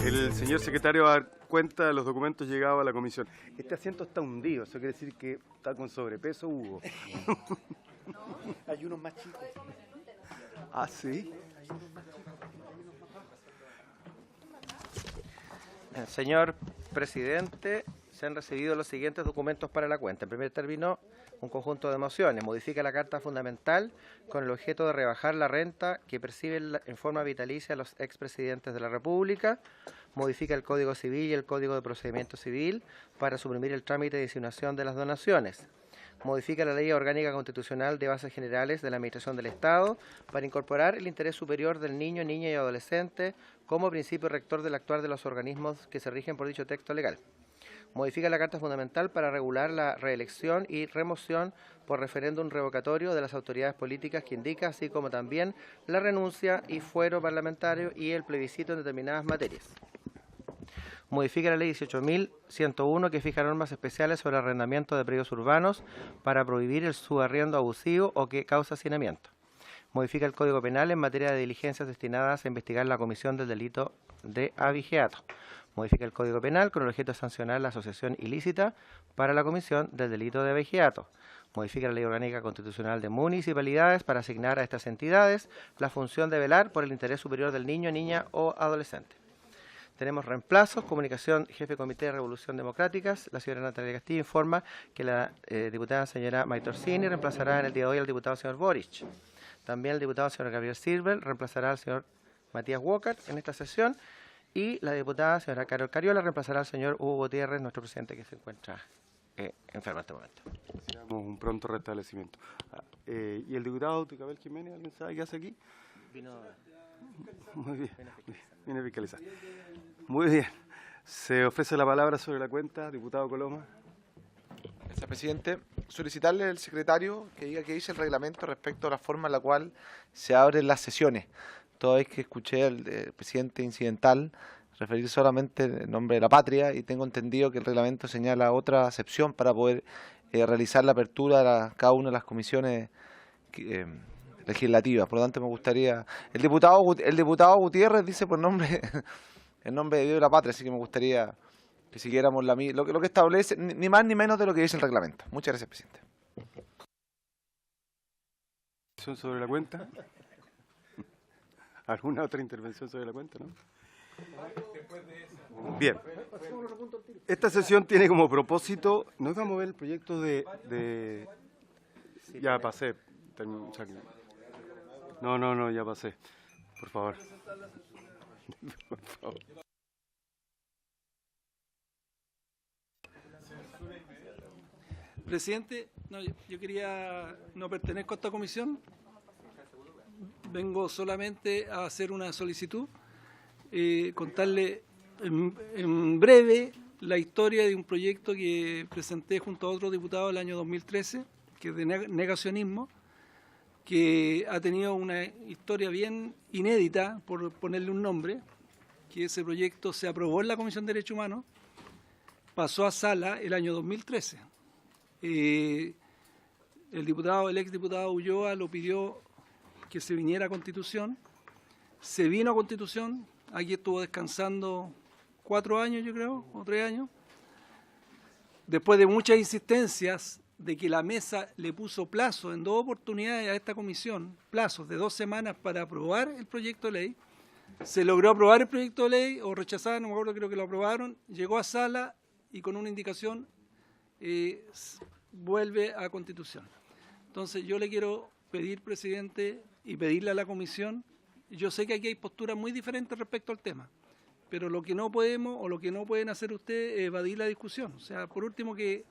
El señor secretario va a dar cuenta de los documentos llegados a la comisión. Este asiento está hundido, eso quiere decir que está con sobrepeso, Hugo. Hay unos más chicos. ¿Ah, sí? Señor presidente, se han recibido los siguientes documentos para la cuenta. En primer término, un conjunto de mociones. Modifica la Carta Fundamental con el objeto de rebajar la renta que perciben en forma vitalicia los expresidentes de la República. Modifica el Código Civil y el Código de Procedimiento Civil para suprimir el trámite de designación de las donaciones. Modifica la Ley Orgánica Constitucional de Bases Generales de la Administración del Estado para incorporar el interés superior del niño, niña y adolescente como principio rector del actuar de los organismos que se rigen por dicho texto legal. Modifica la Carta Fundamental para regular la reelección y remoción por referéndum revocatorio de las autoridades políticas que indica, así como también la renuncia y fuero parlamentario y el plebiscito en determinadas materias. Modifica la Ley 18.101 que fija normas especiales sobre arrendamiento de predios urbanos para prohibir el subarriendo abusivo o que causa hacinamiento. Modifica el Código Penal en materia de diligencias destinadas a investigar la comisión del delito de abigeato. Modifica el Código Penal con el objeto de sancionar la asociación ilícita para la comisión del delito de abigeato. Modifica la Ley Orgánica Constitucional de Municipalidades para asignar a estas entidades la función de velar por el interés superior del niño, niña o adolescente. Tenemos reemplazos. Comunicación, jefe de Comité de Revolución Democráticas. La señora Natalia Castillo informa que la diputada señora Maite Orsini reemplazará en el día de hoy al diputado señor Boric. También el diputado señor Gabriel Silver reemplazará al señor Matías Walker en esta sesión. Y la diputada señora Carol Cariola reemplazará al señor Hugo Gutiérrez, nuestro presidente que se encuentra enfermo en este momento. Deseamos un pronto restablecimiento. ¿Y el diputado Ticabel Jiménez, alguien sabe qué hace aquí? Vino. Muy bien. Viene a fiscalizar. Muy bien. Se ofrece la palabra sobre la cuenta, diputado Coloma. Gracias, presidente. Solicitarle al secretario que diga qué dice el reglamento respecto a la forma en la cual se abren las sesiones. Toda vez que escuché al presidente incidental referir solamente el nombre de la patria y tengo entendido que el reglamento señala otra acepción para poder realizar la apertura de cada una de las comisiones legislativas. Por lo tanto, me gustaría... El diputado Gutiérrez dice por nombre el nombre de Dios de la patria, así que me gustaría que siguiéramos lo que establece, ni más ni menos de lo que dice el reglamento. Muchas gracias, presidente. ¿Sobre la cuenta? ¿Alguna otra intervención sobre la cuenta, no? Bien. Esta sesión tiene como propósito... ¿No vamos a ver el proyecto de... Ya pasé. No, ya pasé. Por favor. Por favor. Presidente, yo quería, no pertenezco a esta comisión, vengo solamente a hacer una solicitud, contarle en breve la historia de un proyecto que presenté junto a otro diputado el año 2013, que es de negacionismo, que ha tenido una historia bien inédita, por ponerle un nombre, que ese proyecto se aprobó en la Comisión de Derechos Humanos, pasó a sala el año 2013. El ex diputado Ulloa lo pidió que se viniera a Constitución, se vino a Constitución, aquí estuvo descansando 4 años yo creo, o 3 años, después de muchas insistencias de que la mesa le puso plazo en 2 oportunidades a esta comisión, plazos de 2 semanas para aprobar el proyecto de ley, se logró aprobar el proyecto de ley, o rechazar, no me acuerdo, creo que lo aprobaron, llegó a sala y con una indicación vuelve a Constitución. Entonces yo le quiero pedir, presidente, y pedirle a la comisión, yo sé que aquí hay posturas muy diferentes respecto al tema, pero lo que no podemos o lo que no pueden hacer ustedes es evadir la discusión. O sea, por último que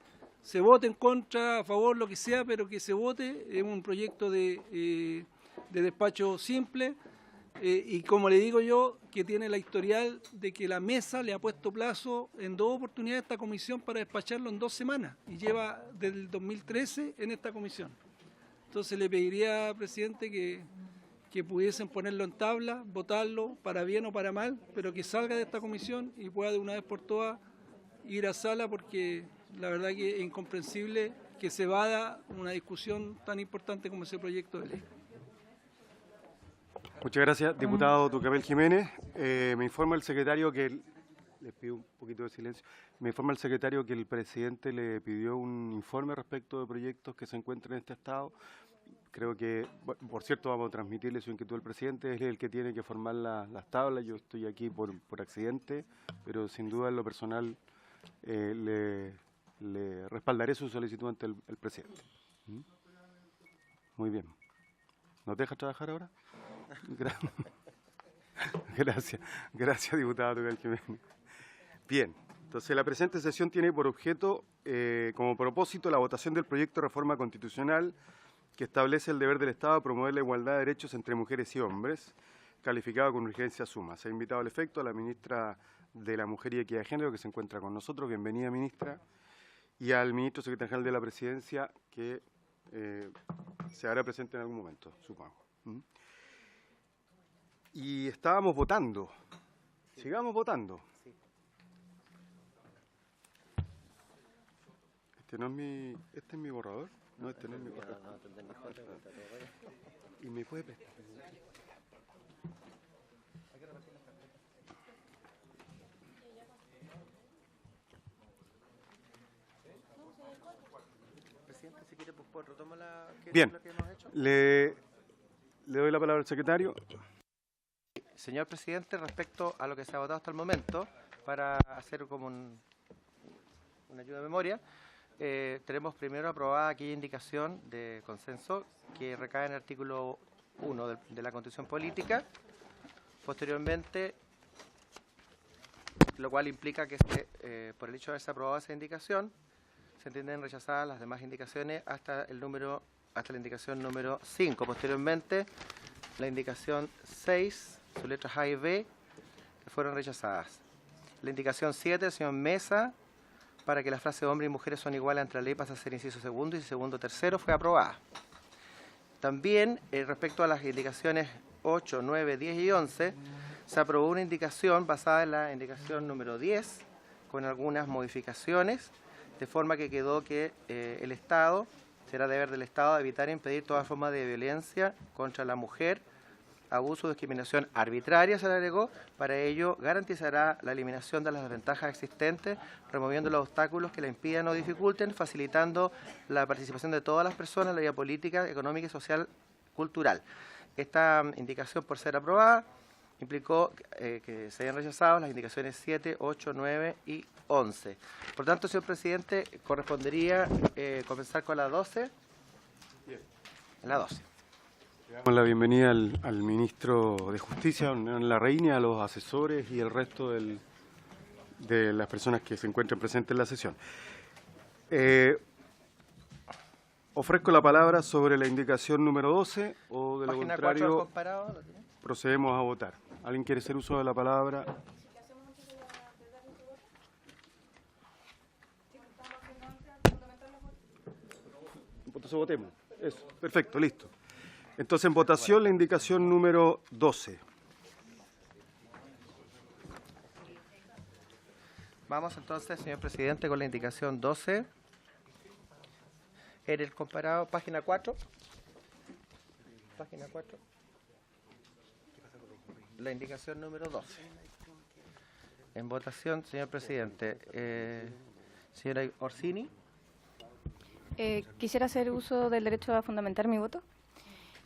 se vote en contra, a favor, lo que sea, pero que se vote, es un proyecto de despacho simple, y como le digo yo, que tiene la historial de que la mesa le ha puesto plazo en 2 oportunidades a esta comisión para despacharlo en 2 semanas, y lleva desde el 2013 en esta comisión. Entonces le pediría, presidente, que pudiesen ponerlo en tabla, votarlo para bien o para mal, pero que salga de esta comisión y pueda de una vez por todas ir a sala, porque la verdad que es incomprensible que se vada una discusión tan importante como ese proyecto de ley. Muchas gracias, diputado Tucapel Jiménez. Me informa el secretario que, les pido un poquito de silencio, me informa el secretario que el presidente le pidió un informe respecto de proyectos que se encuentran en este estado. Creo que, bueno, por cierto, vamos a transmitirle su inquietud al presidente, es el que tiene que formar las tablas. Yo estoy aquí por accidente, pero sin duda en lo personal le respaldaré su solicitud ante el presidente. Muy bien. ¿Nos deja trabajar ahora? Gracias, diputado Tucapel Jiménez. Bien, entonces la presente sesión tiene por objeto, como propósito, la votación del proyecto de reforma constitucional que establece el deber del Estado a promover la igualdad de derechos entre mujeres y hombres, calificado con urgencia suma. Se ha invitado al efecto a la ministra de la Mujer y Equidad de Género, que se encuentra con nosotros. Bienvenida, ministra. Y al ministro secretario general de la Presidencia, que se hará presente en algún momento, supongo. Y estábamos votando. Sigamos votando. Este es mi borrador. No, este no es mi borrador. ¿Y me puede prestar? Presidente, si quiere, pues retoma Bien, lo que hemos hecho. le doy la palabra al secretario. Señor presidente, respecto a lo que se ha votado hasta el momento, para hacer como una ayuda de memoria, tenemos primero aprobada aquella indicación de consenso que recae en el artículo 1 de la Constitución Política. Posteriormente, lo cual implica que por el hecho de haberse aprobado esa indicación, se entienden rechazadas las demás indicaciones hasta la indicación número 5. Posteriormente, la indicación 6, sus letras A y B, que fueron rechazadas. La indicación 7, el señor Mesa, para que la frase hombre y mujeres son iguales ante la ley pasa a ser inciso segundo y segundo tercero, fue aprobada. También, respecto a las indicaciones 8, 9, 10 y 11, se aprobó una indicación basada en la indicación número 10, con algunas modificaciones, de forma que quedó que el Estado, será deber del Estado evitar e impedir toda forma de violencia contra la mujer, abuso o discriminación arbitraria, se le agregó. Para ello, garantizará la eliminación de las desventajas existentes, removiendo los obstáculos que la impidan o dificulten, facilitando la participación de todas las personas en la vida política, económica y social cultural. Esta indicación, por ser aprobada, implicó que se hayan rechazado las indicaciones 7, 8, 9 y 11. Por tanto, señor presidente, correspondería comenzar con la 12. Bien. La 12. Le damos la bienvenida al ministro de Justicia, Hernán Larraín, a los asesores y el resto de las personas que se encuentran presentes en la sesión. Ofrezco la palabra sobre la indicación número 12 o de lo Página contrario 4 comparado, ¿lo tiene? procedemos a votar. ¿Alguien quiere hacer uso de la palabra? Entonces votemos. Eso, perfecto, listo. Entonces en votación la indicación número 12. Vamos entonces, señor presidente, con la indicación 12. En el comparado, página 4. Página 4. La indicación número 12. En votación, señor presidente. Señora Orsini. Quisiera hacer uso del derecho a fundamentar mi voto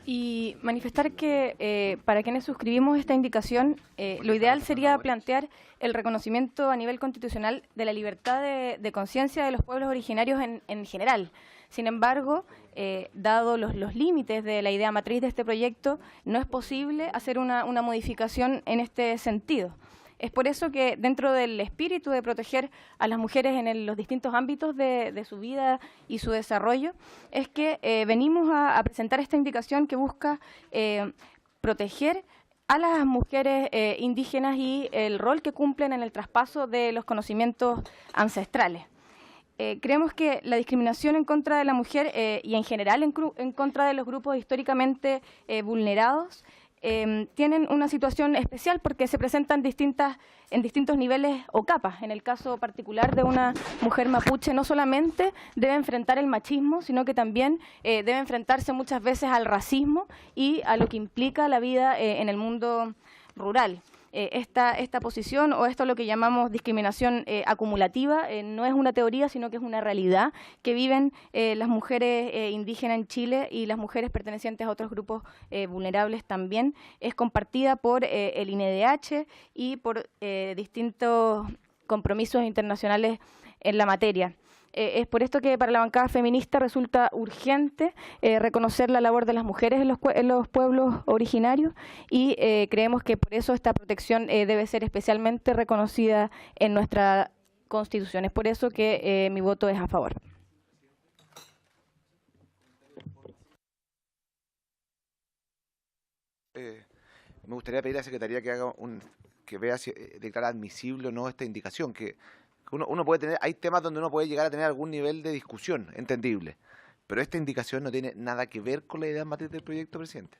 y manifestar que para quienes suscribimos esta indicación, lo ideal sería plantear el reconocimiento a nivel constitucional de la libertad de conciencia de los pueblos originarios en general. Sin embargo, dado los límites de la idea matriz de este proyecto, no es posible hacer una modificación en este sentido. Es por eso que dentro del espíritu de proteger a las mujeres en los distintos ámbitos de su vida y su desarrollo, es que venimos a presentar esta indicación que busca proteger a las mujeres indígenas y el rol que cumplen en el traspaso de los conocimientos ancestrales. Creemos que la discriminación en contra de la mujer y en general en contra de los grupos históricamente vulnerados tienen una situación especial porque se presentan en distintos niveles o capas. En el caso particular de una mujer mapuche, no solamente debe enfrentar el machismo, sino que también debe enfrentarse muchas veces al racismo y a lo que implica la vida en el mundo rural. Esta posición, o esto lo que llamamos discriminación acumulativa, no es una teoría, sino que es una realidad que viven las mujeres indígenas en Chile y las mujeres pertenecientes a otros grupos vulnerables también. Es compartida por el INEDH y por distintos compromisos internacionales en la materia. Es por esto que para la bancada feminista resulta urgente reconocer la labor de las mujeres en los pueblos originarios y creemos que por eso esta protección debe ser especialmente reconocida en nuestra Constitución. Es por eso que mi voto es a favor. Me gustaría pedir a la Secretaría que haga que vea si declara admisible o no esta indicación, que uno puede tener, hay temas donde uno puede llegar a tener algún nivel de discusión, entendible, pero esta indicación no tiene nada que ver con la idea matriz del proyecto, presidente.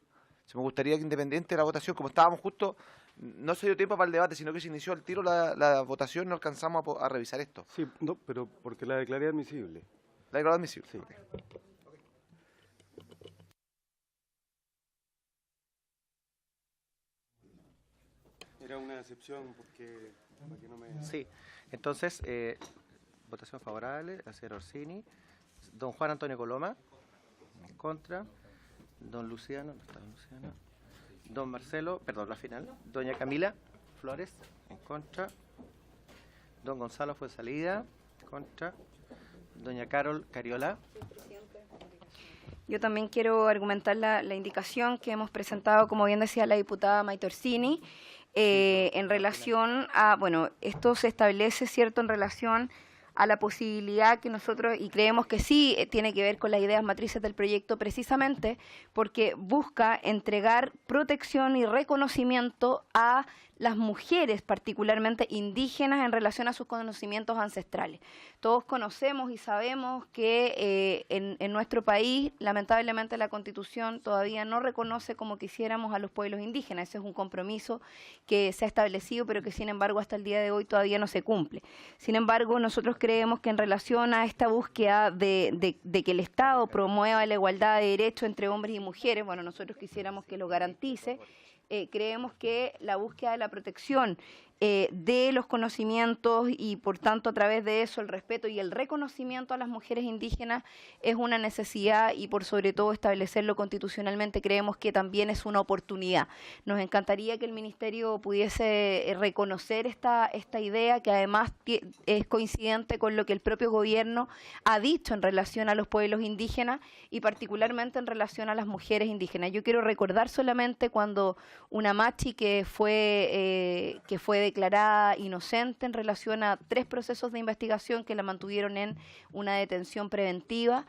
Me gustaría que, independiente de la votación, como estábamos justo, no se dio tiempo para el debate, sino que se inició al tiro la votación, no alcanzamos a revisar esto. Sí, no, pero porque la declaré admisible. ¿La declaró admisible? Sí. Okay. Era una excepción porque para que no me... Sí, entonces, votación favorable, la señora Orsini. Don Juan Antonio Coloma, en contra. Don Luciano, no está don Luciano. Don Marcelo, perdón, la final. Doña Camila Flores, en contra. Don Gonzalo Fuenzalida, en contra. Doña Carol Cariola. Yo también quiero argumentar la indicación que hemos presentado, como bien decía la diputada Maite Orsini, en relación a, bueno, esto se establece, ¿cierto?, en relación a la posibilidad que nosotros, y creemos que sí tiene que ver con las ideas matrices del proyecto, precisamente porque busca entregar protección y reconocimiento a las mujeres, particularmente indígenas, en relación a sus conocimientos ancestrales. Todos conocemos y sabemos que en nuestro país, lamentablemente, la Constitución todavía no reconoce como quisiéramos a los pueblos indígenas. Ese es un compromiso que se ha establecido, pero que, sin embargo, hasta el día de hoy todavía no se cumple. Sin embargo, nosotros creemos que en relación a esta búsqueda de que el Estado promueva la igualdad de derechos entre hombres y mujeres, bueno, nosotros quisiéramos que lo garantice. Creemos que la búsqueda de la protección de los conocimientos y, por tanto, a través de eso, el respeto y el reconocimiento a las mujeres indígenas es una necesidad y, por sobre todo, establecerlo constitucionalmente creemos que también es una oportunidad. Nos encantaría que el Ministerio pudiese reconocer esta idea, que además es coincidente con lo que el propio gobierno ha dicho en relación a los pueblos indígenas y particularmente en relación a las mujeres indígenas. Yo quiero recordar solamente cuando una machi que fue declarada inocente en relación a 3 procesos de investigación que la mantuvieron en una detención preventiva,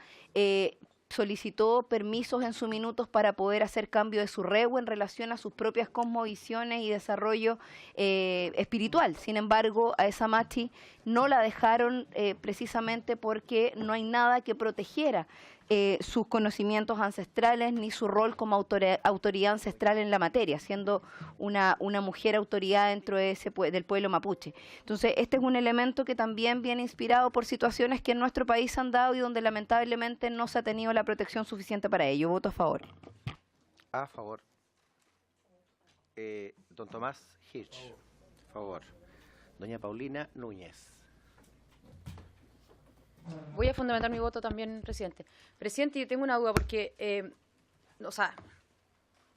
solicitó permisos en sus minutos para poder hacer cambio de su rehue en relación a sus propias cosmovisiones y desarrollo espiritual. Sin embargo, a esa machi no la dejaron precisamente porque no hay nada que protegiera sus conocimientos ancestrales ni su rol como autoridad ancestral en la materia, siendo una mujer autoridad dentro de del pueblo mapuche. Entonces, este es un elemento que también viene inspirado por situaciones que en nuestro país han dado y donde lamentablemente no se ha tenido la protección suficiente para ello. Voto a favor. A favor. Don Tomás Hirsch, a favor. Doña Paulina Núñez. Voy a fundamentar mi voto también, presidente. Presidente, yo tengo una duda porque,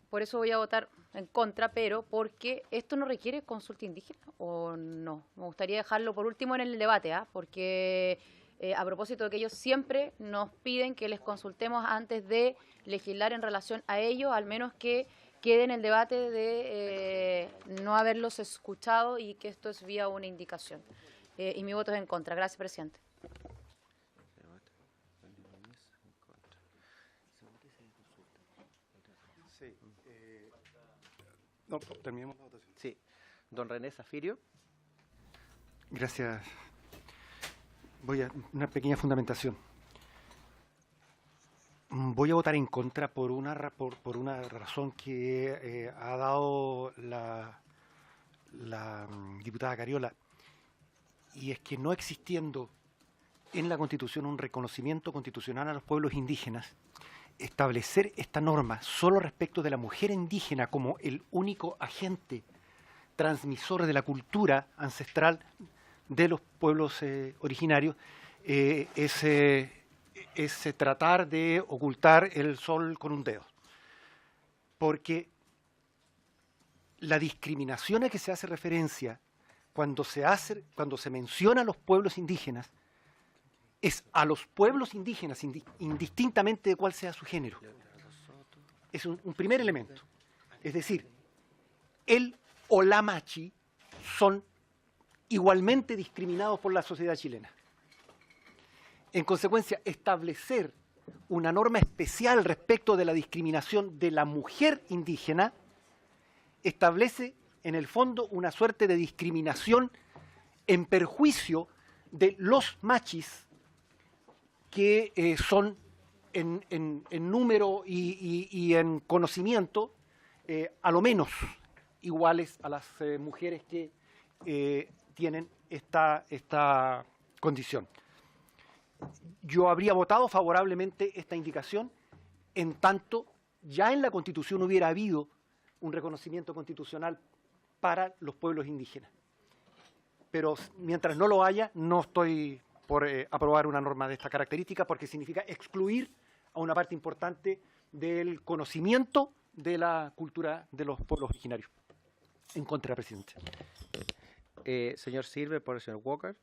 por eso voy a votar en contra, pero porque esto no requiere consulta indígena o no. Me gustaría dejarlo por último en el debate, porque a propósito de que ellos siempre nos piden que les consultemos antes de legislar en relación a ellos, al menos que quede en el debate de no haberlos escuchado y que esto es vía una indicación. Y mi voto es en contra. Gracias, presidente. Sí. No, terminemos la votación. Sí. Don René Zafirio. Gracias. Voy a una pequeña fundamentación. Voy a votar en contra por una razón que ha dado la diputada Cariola, y es que no existiendo en la Constitución un reconocimiento constitucional a los pueblos indígenas, establecer esta norma solo respecto de la mujer indígena como el único agente transmisor de la cultura ancestral de los pueblos originarios es tratar de ocultar el sol con un dedo. Porque la discriminación a que se hace referencia cuando se menciona a los pueblos indígenas es a los pueblos indígenas, indistintamente de cuál sea su género. Es un primer elemento. Es decir, el o la machi son igualmente discriminados por la sociedad chilena. En consecuencia, establecer una norma especial respecto de la discriminación de la mujer indígena establece, en el fondo, una suerte de discriminación en perjuicio de los machis que son en número y en conocimiento a lo menos iguales a las mujeres que tienen esta condición. Yo habría votado favorablemente esta indicación en tanto ya en la Constitución hubiera habido un reconocimiento constitucional para los pueblos indígenas. Pero mientras no lo haya, no estoy por aprobar una norma de esta característica porque significa excluir a una parte importante del conocimiento de la cultura de los pueblos originarios. En contra, presidente. Señor Silver, por el señor Walker.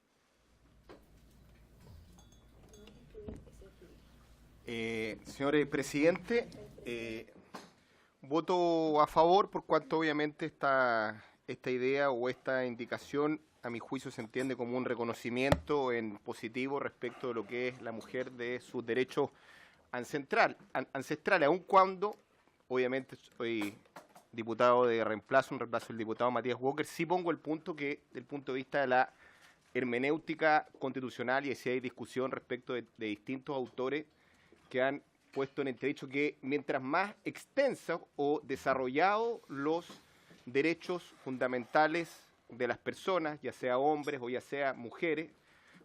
Señor presidente, voto a favor por cuanto obviamente esta idea o esta indicación a mi juicio se entiende como un reconocimiento en positivo respecto de lo que es la mujer de sus derechos ancestrales, aun cuando obviamente soy diputado de reemplazo, un reemplazo del diputado Matías Walker, sí pongo el punto que desde el punto de vista de la hermenéutica constitucional, y si hay discusión respecto de distintos autores que han puesto en entredicho que mientras más extensos o desarrollados los derechos fundamentales de las personas, ya sea hombres o ya sea mujeres,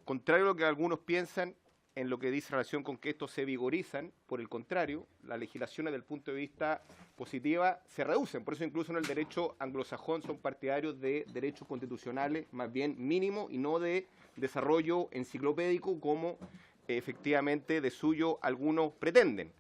contrario a lo que algunos piensan en lo que dice relación con que estos se vigorizan, por el contrario, las legislaciones desde el punto de vista positiva se reducen. Por eso incluso en el derecho anglosajón son partidarios de derechos constitucionales más bien mínimos y no de desarrollo enciclopédico como efectivamente de suyo algunos pretenden.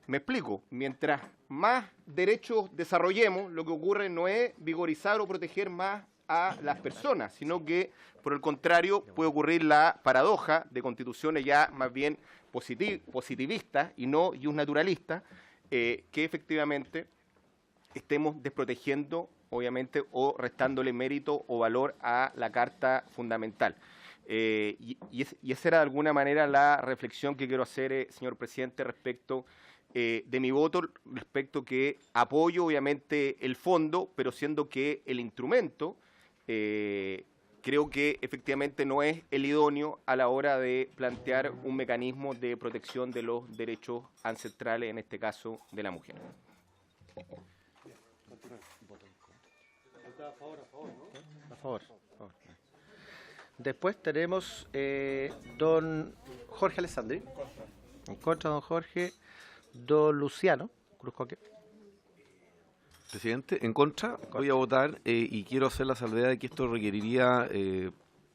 Me explico, mientras más derechos desarrollemos, lo que ocurre no es vigorizar o proteger más a las personas, sino que, por el contrario, puede ocurrir la paradoja de constituciones ya más bien positivistas y no naturalistas, que efectivamente estemos desprotegiendo, obviamente, o restándole mérito o valor a la Carta Fundamental. Y esa era de alguna manera la reflexión que quiero hacer, señor presidente, respecto de mi voto, respecto que apoyo obviamente el fondo, pero siendo que el instrumento creo que efectivamente no es el idóneo a la hora de plantear un mecanismo de protección de los derechos ancestrales, en este caso de la mujer. A favor. Después tenemos don Jorge Alessandri. En contra, don Jorge. Don Luciano Cruzcoque. Presidente, en contra, voy a votar y quiero hacer la salvedad de que esto requeriría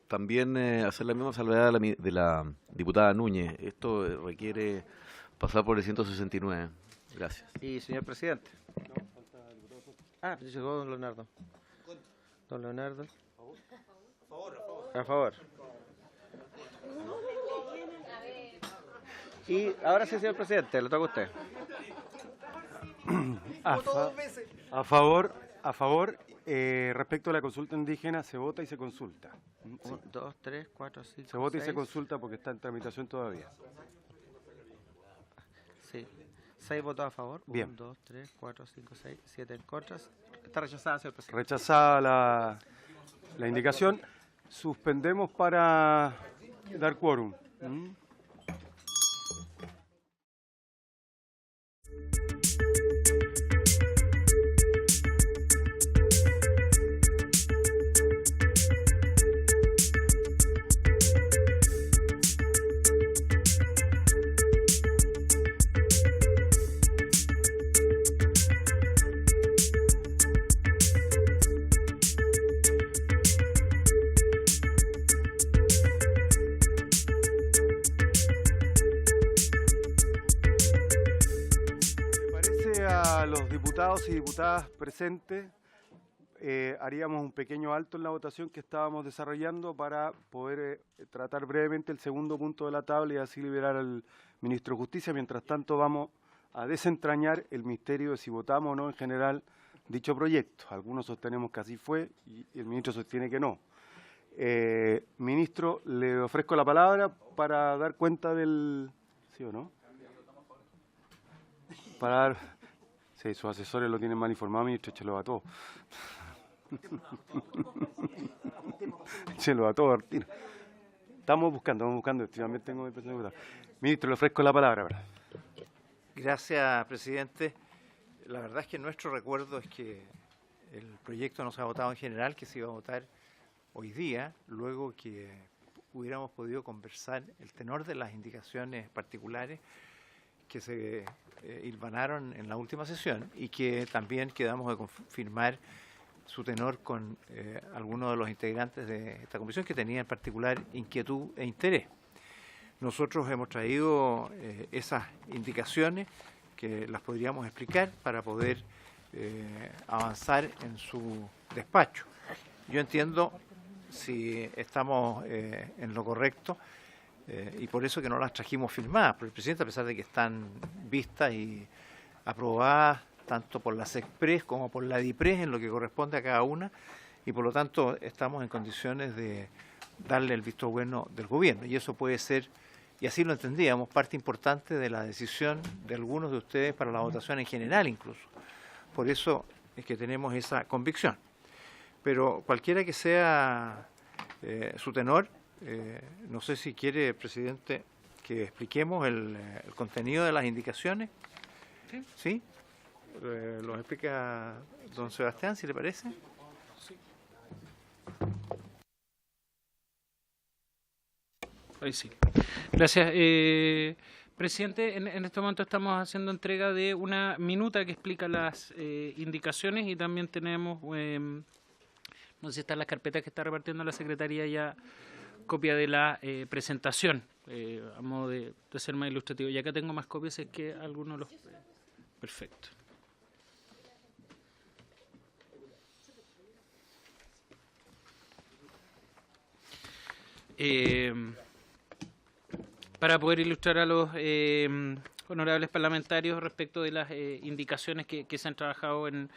también hacer la misma salvedad de la diputada Núñez. Esto requiere pasar por el 169. Gracias. Y señor presidente. Llegó don Leonardo. Don Leonardo. A favor. Y ahora sí, señor presidente, le toca a usted. A favor, respecto a la consulta indígena, se vota y se consulta. 1, 2, 3, 4, 5, Se vota y 6. se consulta porque está en tramitación todavía. Sí. 6 votos a favor. Bien. 1, 2, 3, 4, 5, 6, 7 en contra. Está rechazada, señor presidente. Rechazada la indicación. Suspendemos para dar quórum. diputados y diputadas presentes, haríamos un pequeño alto en la votación que estábamos desarrollando para poder tratar brevemente el segundo punto de la tabla y así liberar al ministro de Justicia. Mientras tanto, vamos a desentrañar el misterio de si votamos o no en general dicho proyecto. Algunos sostenemos que así fue y el ministro sostiene que no. Ministro, le ofrezco la palabra para dar cuenta del... ¿Sí o no? Para dar... Sí, sus asesores lo tienen mal informado, ministro, échelo a todos. Échelo a todos, Martín. Estamos buscando, también tengo mi presidente. Ministro, le ofrezco la palabra ahora. Gracias, presidente. La verdad es que nuestro recuerdo es que el proyecto no se ha votado en general, que se iba a votar hoy día, luego que hubiéramos podido conversar el tenor de las indicaciones particulares que se hilvanaron en la última sesión y que también quedamos de confirmar su tenor con algunos de los integrantes de esta comisión que tenían en particular inquietud e interés. Nosotros hemos traído esas indicaciones que las podríamos explicar para poder avanzar en su despacho. Yo entiendo si estamos en lo correcto y por eso que no las trajimos firmadas por el presidente, a pesar de que están vistas y aprobadas tanto por la SECPRES como por la DIPRES en lo que corresponde a cada una, y por lo tanto estamos en condiciones de darle el visto bueno del gobierno, y eso puede ser, y así lo entendíamos, parte importante de la decisión de algunos de ustedes para la votación en general incluso. Por eso es que tenemos esa convicción. Pero cualquiera que sea su tenor, no sé si quiere, presidente, que expliquemos el contenido de las indicaciones. ¿Sí? ¿Sí? ¿Lo explica don Sebastián, si le parece? Sí. Ahí sí. Gracias. Presidente, en este momento estamos haciendo entrega de una minuta que explica las indicaciones y también tenemos, no sé si están las carpetas que está repartiendo la Secretaría ya, copia de la presentación, a modo de ser más ilustrativo. Y acá tengo más copias, es que algunos los... Perfecto. Para poder ilustrar a los honorables parlamentarios respecto de las indicaciones que se han trabajado en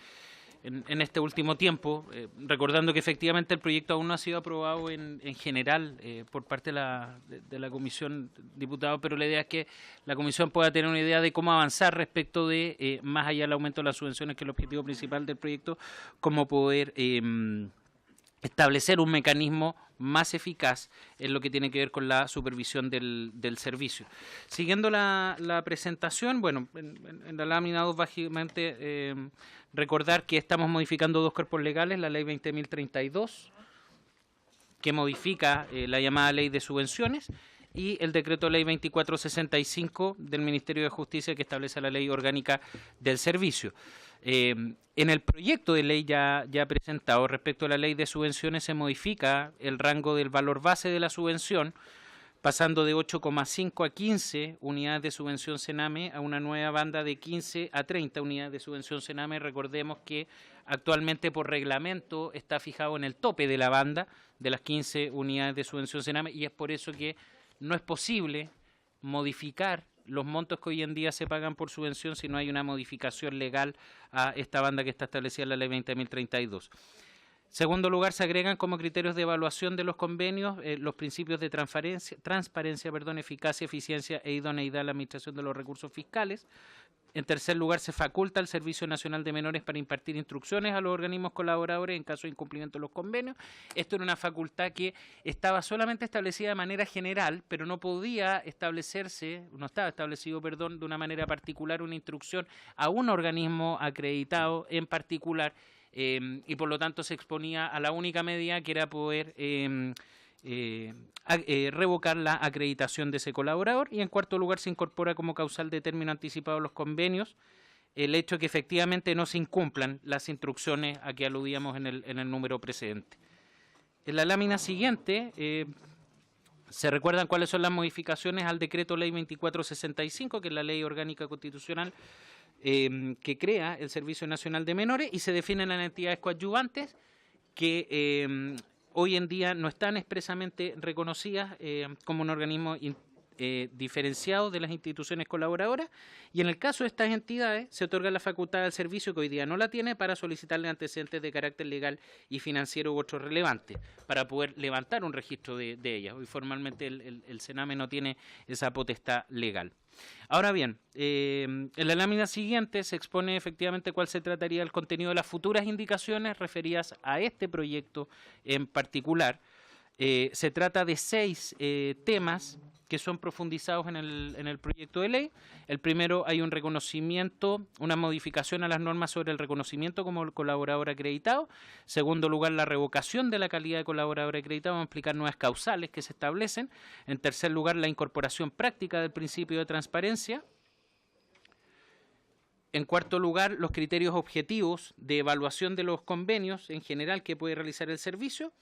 este último tiempo, recordando que efectivamente el proyecto aún no ha sido aprobado en general por parte de la Comisión Diputado, pero la idea es que la Comisión pueda tener una idea de cómo avanzar respecto de, más allá del aumento de las subvenciones, que es el objetivo principal del proyecto, cómo poder establecer un mecanismo más eficaz en lo que tiene que ver con la supervisión del servicio. Siguiendo la presentación, bueno, en la lámina 2 básicamente recordar que estamos modificando dos cuerpos legales, la ley 20.032, que modifica la llamada ley de subvenciones, y el decreto ley 2465 del Ministerio de Justicia, que establece la ley orgánica del servicio. En el proyecto de ley ya presentado respecto a la ley de subvenciones se modifica el rango del valor base de la subvención, pasando de 8,5 a 15 unidades de subvención Sename a una nueva banda de 15 a 30 unidades de subvención Sename. Recordemos que actualmente por reglamento está fijado en el tope de la banda de las 15 unidades de subvención Sename, y es por eso que no es posible modificar los montos que hoy en día se pagan por subvención si no hay una modificación legal a esta banda que está establecida en la ley 20.032. Segundo lugar, se agregan como criterios de evaluación de los convenios los principios de transparencia, eficacia, eficiencia e idoneidad en la administración de los recursos fiscales. En tercer lugar, se faculta al Servicio Nacional de Menores para impartir instrucciones a los organismos colaboradores en caso de incumplimiento de los convenios. Esto era una facultad que estaba solamente establecida de manera general, pero no podía establecerse, no estaba establecido, perdón, de una manera particular una instrucción a un organismo acreditado en particular, y por lo tanto se exponía a la única medida que era poder revocar la acreditación de ese colaborador. Y en cuarto lugar, se incorpora como causal de término anticipado de los convenios el hecho de que efectivamente no se incumplan las instrucciones a que aludíamos en el número precedente. En la lámina siguiente se recuerdan cuáles son las modificaciones al decreto ley 2465, que es la ley orgánica constitucional que crea el Servicio Nacional de Menores y se definen las entidades coadyuvantes que hoy en día no están expresamente reconocidas como un organismo diferenciado de las instituciones colaboradoras, y en el caso de estas entidades se otorga la facultad al servicio, que hoy día no la tiene, para solicitarle antecedentes de carácter legal y financiero u otros relevantes, para poder levantar un registro de ellas. Hoy formalmente el Sename no tiene esa potestad legal. Ahora bien, en la lámina siguiente se expone efectivamente cuál se trataría el contenido de las futuras indicaciones referidas a este proyecto en particular. Se trata de 6 temas que son profundizados en el proyecto de ley. El primero, hay un reconocimiento, una modificación a las normas sobre el reconocimiento como colaborador acreditado. Segundo lugar, la revocación de la calidad de colaborador acreditado, vamos a explicar nuevas causales que se establecen. En tercer lugar, la incorporación práctica del principio de transparencia. En cuarto lugar, los criterios objetivos de evaluación de los convenios en general que puede realizar el servicio.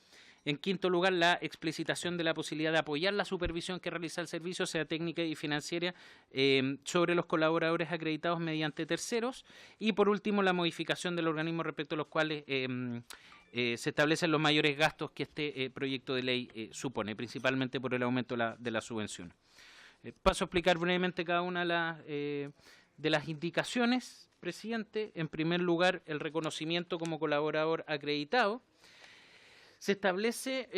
En quinto lugar, la explicitación de la posibilidad de apoyar la supervisión que realiza el servicio, sea técnica y financiera, sobre los colaboradores acreditados mediante terceros. Y por último, la modificación del organismo respecto a los cuales se establecen los mayores gastos que este proyecto de ley supone, principalmente por el aumento de la subvención. Paso a explicar brevemente cada una de las indicaciones, presidente. En primer lugar, el reconocimiento como colaborador acreditado. Se establece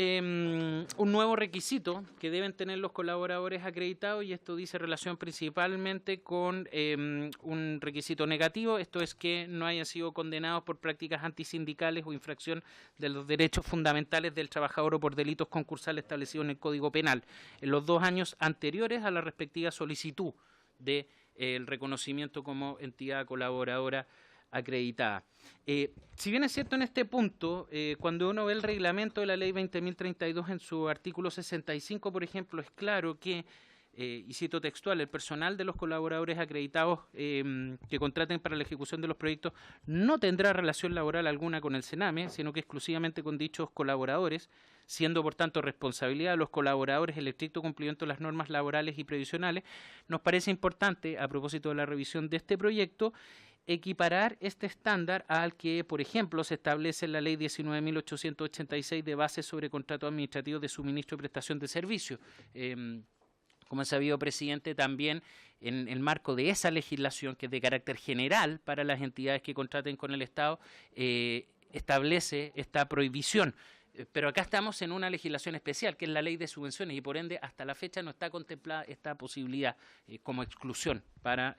un nuevo requisito que deben tener los colaboradores acreditados, y esto dice relación principalmente con un requisito negativo, esto es que no hayan sido condenados por prácticas antisindicales o infracción de los derechos fundamentales del trabajador o por delitos concursales establecidos en el Código Penal en los 2 años anteriores a la respectiva solicitud del reconocimiento como entidad colaboradora acreditada. Si bien es cierto en este punto, cuando uno ve el reglamento de la ley 20.032 en su artículo 65, por ejemplo, es claro que, y cito textual, el personal de los colaboradores acreditados que contraten para la ejecución de los proyectos no tendrá relación laboral alguna con el Sename, sino que exclusivamente con dichos colaboradores, siendo por tanto responsabilidad de los colaboradores el estricto cumplimiento de las normas laborales y previsionales. Nos parece importante, a propósito de la revisión de este proyecto, equiparar este estándar al que, por ejemplo, se establece en la Ley 19.886 de bases sobre contratos administrativos de suministro y prestación de servicios. Como ha sabido, presidente, también en el marco de esa legislación, que es de carácter general para las entidades que contraten con el Estado, establece esta prohibición. Pero acá estamos en una legislación especial, que es la ley de subvenciones, y por ende hasta la fecha no está contemplada esta posibilidad como exclusión para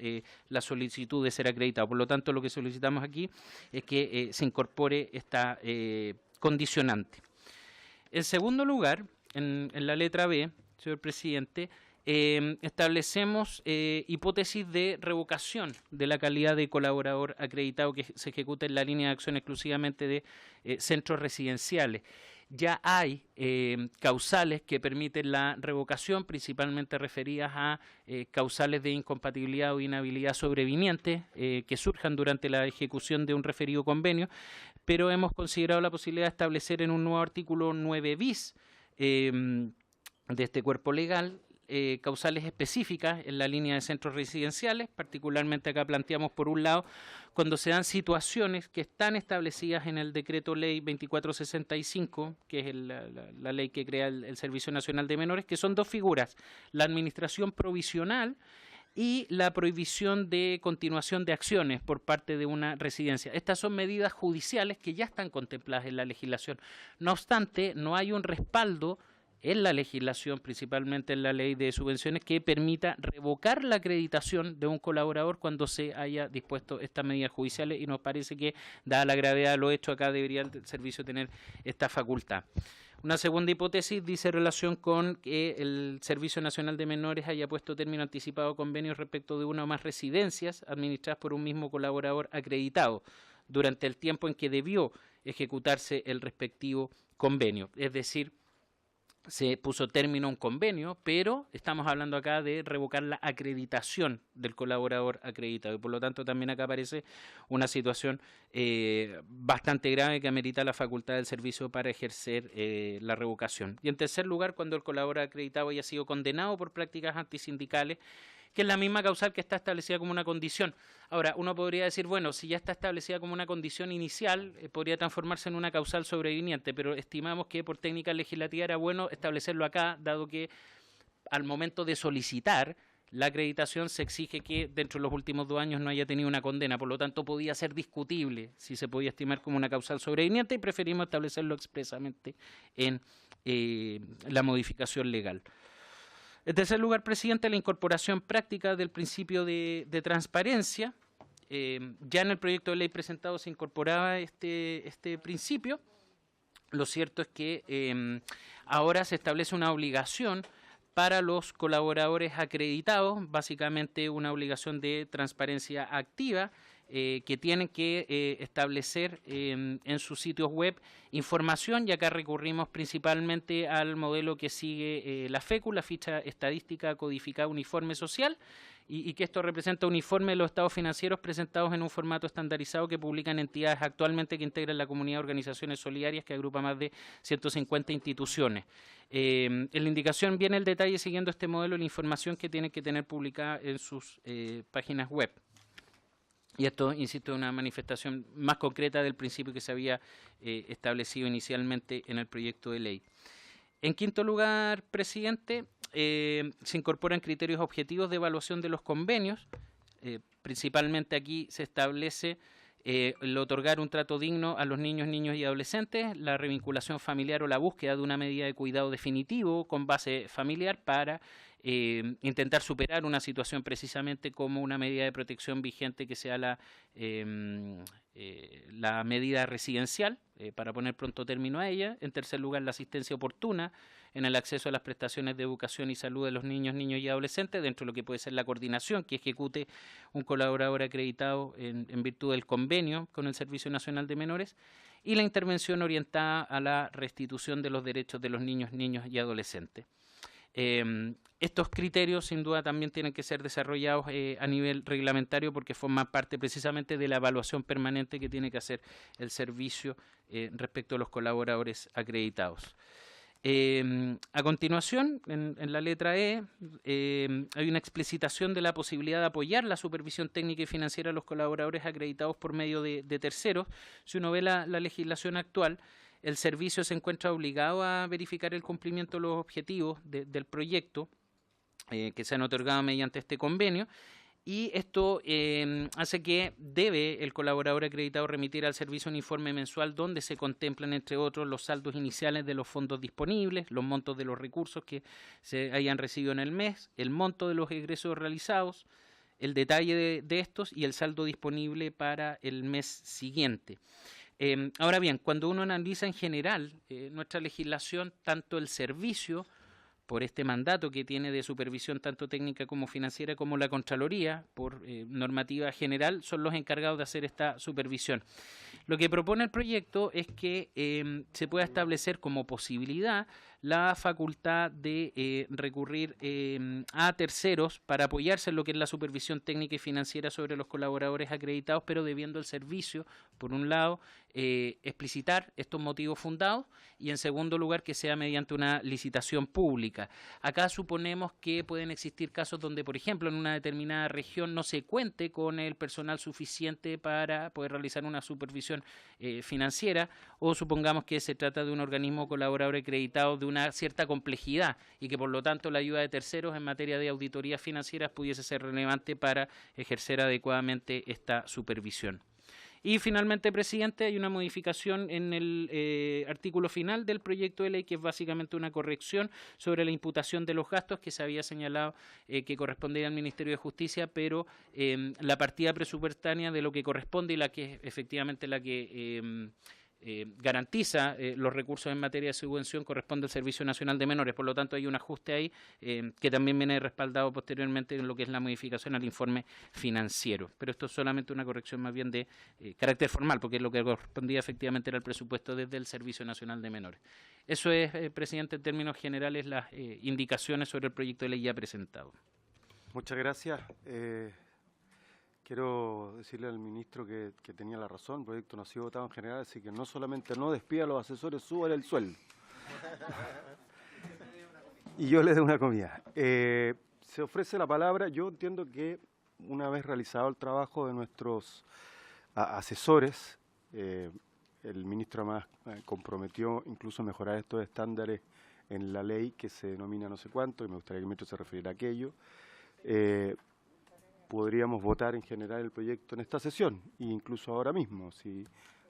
la solicitud de ser acreditado. Por lo tanto, lo que solicitamos aquí es que se incorpore esta condicionante. En segundo lugar, en la letra B, señor presidente, establecemos hipótesis de revocación de la calidad de colaborador acreditado que se ejecuta en la línea de acción exclusivamente de centros residenciales. Ya hay causales que permiten la revocación, principalmente referidas a causales de incompatibilidad o inhabilidad sobreviniente que surjan durante la ejecución de un referido convenio, pero hemos considerado la posibilidad de establecer en un nuevo artículo 9 bis de este cuerpo legal causales específicas en la línea de centros residenciales. Particularmente acá planteamos, por un lado, cuando se dan situaciones que están establecidas en el decreto ley 2465, que es la ley que crea el Servicio Nacional de Menores, que son 2 figuras: la administración provisional y la prohibición de continuación de acciones por parte de una residencia. Estas son medidas judiciales que ya están contempladas en la legislación. No obstante, no hay un respaldo en la legislación, principalmente en la ley de subvenciones, que permita revocar la acreditación de un colaborador cuando se haya dispuesto estas medidas judiciales, y nos parece que, dada la gravedad de lo hecho, acá debería el servicio tener esta facultad. Una segunda hipótesis dice relación con que el Servicio Nacional de Menores haya puesto término anticipado a convenios respecto de una o más residencias administradas por un mismo colaborador acreditado durante el tiempo en que debió ejecutarse el respectivo convenio. Es decir, se puso término a un convenio, pero estamos hablando acá de revocar la acreditación del colaborador acreditado, y por lo tanto también acá aparece una situación bastante grave que amerita la facultad del servicio para ejercer la revocación. Y en tercer lugar, cuando el colaborador acreditado haya sido condenado por prácticas antisindicales que es la misma causal que está establecida como una condición. Ahora, uno podría decir, bueno, si ya está establecida como una condición inicial, podría transformarse en una causal sobreviniente, pero estimamos que por técnica legislativa era bueno establecerlo acá, dado que al momento de solicitar la acreditación se exige que dentro de los últimos 2 años no haya tenido una condena, por lo tanto podía ser discutible si se podía estimar como una causal sobreviniente y preferimos establecerlo expresamente en la modificación legal. En tercer lugar, presidente, la incorporación práctica del principio de transparencia. Ya en el proyecto de ley presentado se incorporaba este principio. Lo cierto es que ahora se establece una obligación para los colaboradores acreditados, básicamente una obligación de transparencia activa, que tienen que establecer en sus sitios web información, y acá recurrimos principalmente al modelo que sigue la FECU, la Ficha Estadística Codificada Uniforme Social, y que esto representa un informe de los estados financieros presentados en un formato estandarizado que publican entidades actualmente que integran la comunidad de organizaciones solidarias, que agrupa más de 150 instituciones. En la indicación viene el detalle siguiendo este modelo, la información que tienen que tener publicada en sus páginas web. Y esto, insisto, es una manifestación más concreta del principio que se había establecido inicialmente en el proyecto de ley. En quinto lugar, presidente, se incorporan criterios objetivos de evaluación de los convenios. Principalmente aquí se establece el otorgar un trato digno a los niños y adolescentes, la revinculación familiar o la búsqueda de una medida de cuidado definitivo con base familiar para intentar superar una situación precisamente como una medida de protección vigente que sea la medida residencial, para poner pronto término a ella. En tercer lugar, la asistencia oportuna en el acceso a las prestaciones de educación y salud de los niños y adolescentes, dentro de lo que puede ser la coordinación que ejecute un colaborador acreditado en virtud del convenio con el Servicio Nacional de Menores, y la intervención orientada a la restitución de los derechos de los niños y adolescentes. Estos criterios sin duda también tienen que ser desarrollados a nivel reglamentario, porque forman parte precisamente de la evaluación permanente que tiene que hacer el servicio respecto a los colaboradores acreditados. A continuación, en la letra E, hay una explicitación de la posibilidad de apoyar la supervisión técnica y financiera de los colaboradores acreditados por medio de terceros. Si uno ve la legislación actual, el servicio se encuentra obligado a verificar el cumplimiento de los objetivos del proyecto que se han otorgado mediante este convenio, y esto hace que debe el colaborador acreditado remitir al servicio un informe mensual donde se contemplan, entre otros, los saldos iniciales de los fondos disponibles, los montos de los recursos que se hayan recibido en el mes, el monto de los egresos realizados, el detalle de estos y el saldo disponible para el mes siguiente. Ahora bien, cuando uno analiza en general nuestra legislación, tanto el servicio, por este mandato que tiene de supervisión tanto técnica como financiera, como la Contraloría, por normativa general, son los encargados de hacer esta supervisión. Lo que propone el proyecto es que se pueda establecer como posibilidad la facultad de recurrir a terceros para apoyarse en lo que es la supervisión técnica y financiera sobre los colaboradores acreditados, pero debiendo el servicio, por un lado, explicitar estos motivos fundados, y en segundo lugar, que sea mediante una licitación pública. Acá suponemos que pueden existir casos donde, por ejemplo, en una determinada región no se cuente con el personal suficiente para poder realizar una supervisión financiera, o supongamos que se trata de un organismo colaborador acreditado de una cierta complejidad y que por lo tanto la ayuda de terceros en materia de auditorías financieras pudiese ser relevante para ejercer adecuadamente esta supervisión. Y finalmente, presidente, hay una modificación en el artículo final del proyecto de ley, que es básicamente una corrección sobre la imputación de los gastos que se había señalado que correspondía al Ministerio de Justicia, pero la partida presupuestaria de lo que corresponde y la que es efectivamente la que garantiza los recursos en materia de subvención corresponde al Servicio Nacional de Menores. Por lo tanto, hay un ajuste ahí que también viene respaldado posteriormente en lo que es la modificación al informe financiero. Pero esto es solamente una corrección más bien de carácter formal, porque lo que correspondía efectivamente era el presupuesto desde el Servicio Nacional de Menores. Eso es, presidente, en términos generales, las indicaciones sobre el proyecto de ley ya presentado. Muchas gracias. Quiero decirle al ministro que tenía la razón, el proyecto no ha sido votado en general, así que no solamente no despida a los asesores, súbale el sueldo. Y yo le doy una comida. se ofrece la palabra. Yo entiendo que una vez realizado el trabajo de nuestros asesores, el ministro además comprometió incluso mejorar estos estándares en la ley que se denomina no sé cuánto, y me gustaría que el ministro se refiriera a aquello. Podríamos votar en general el proyecto en esta sesión, e incluso ahora mismo, si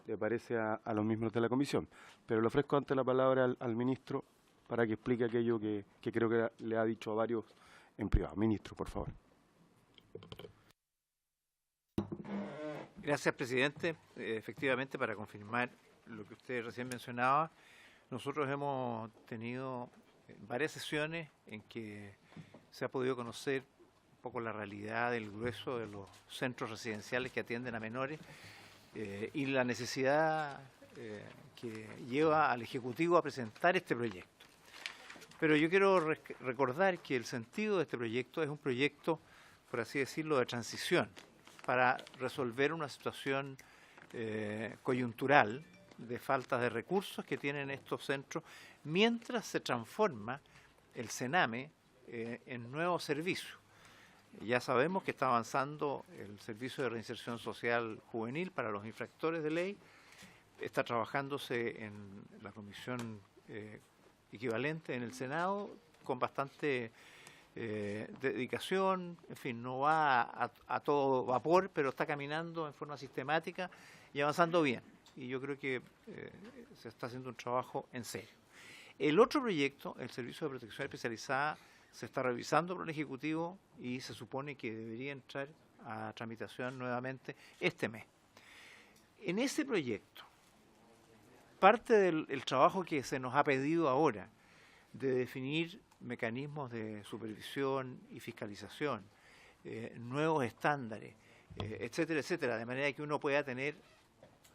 le parece a los miembros de la comisión. Pero le ofrezco antes la palabra al ministro para que explique aquello que creo que le ha dicho a varios en privado. Ministro, por favor. Gracias, presidente. Efectivamente, para confirmar lo que usted recién mencionaba, nosotros hemos tenido varias sesiones en que se ha podido conocer un poco la realidad del grueso de los centros residenciales que atienden a menores y la necesidad que lleva al Ejecutivo a presentar este proyecto. Pero yo quiero recordar que el sentido de este proyecto es un proyecto, por así decirlo, de transición para resolver una situación coyuntural de falta de recursos que tienen estos centros mientras se transforma el CENAME en nuevo servicio. Ya sabemos que está avanzando el Servicio de Reinserción Social Juvenil para los infractores de ley, está trabajándose en la comisión equivalente en el Senado con bastante dedicación, en fin, no va a todo vapor, pero está caminando en forma sistemática y avanzando bien. Y yo creo que se está haciendo un trabajo en serio. El otro proyecto, el Servicio de Protección Especializada, se está revisando por el Ejecutivo y se supone que debería entrar a tramitación nuevamente este mes. En ese proyecto, parte del trabajo que se nos ha pedido ahora de definir mecanismos de supervisión y fiscalización, nuevos estándares, etcétera, etcétera, de manera que uno pueda tener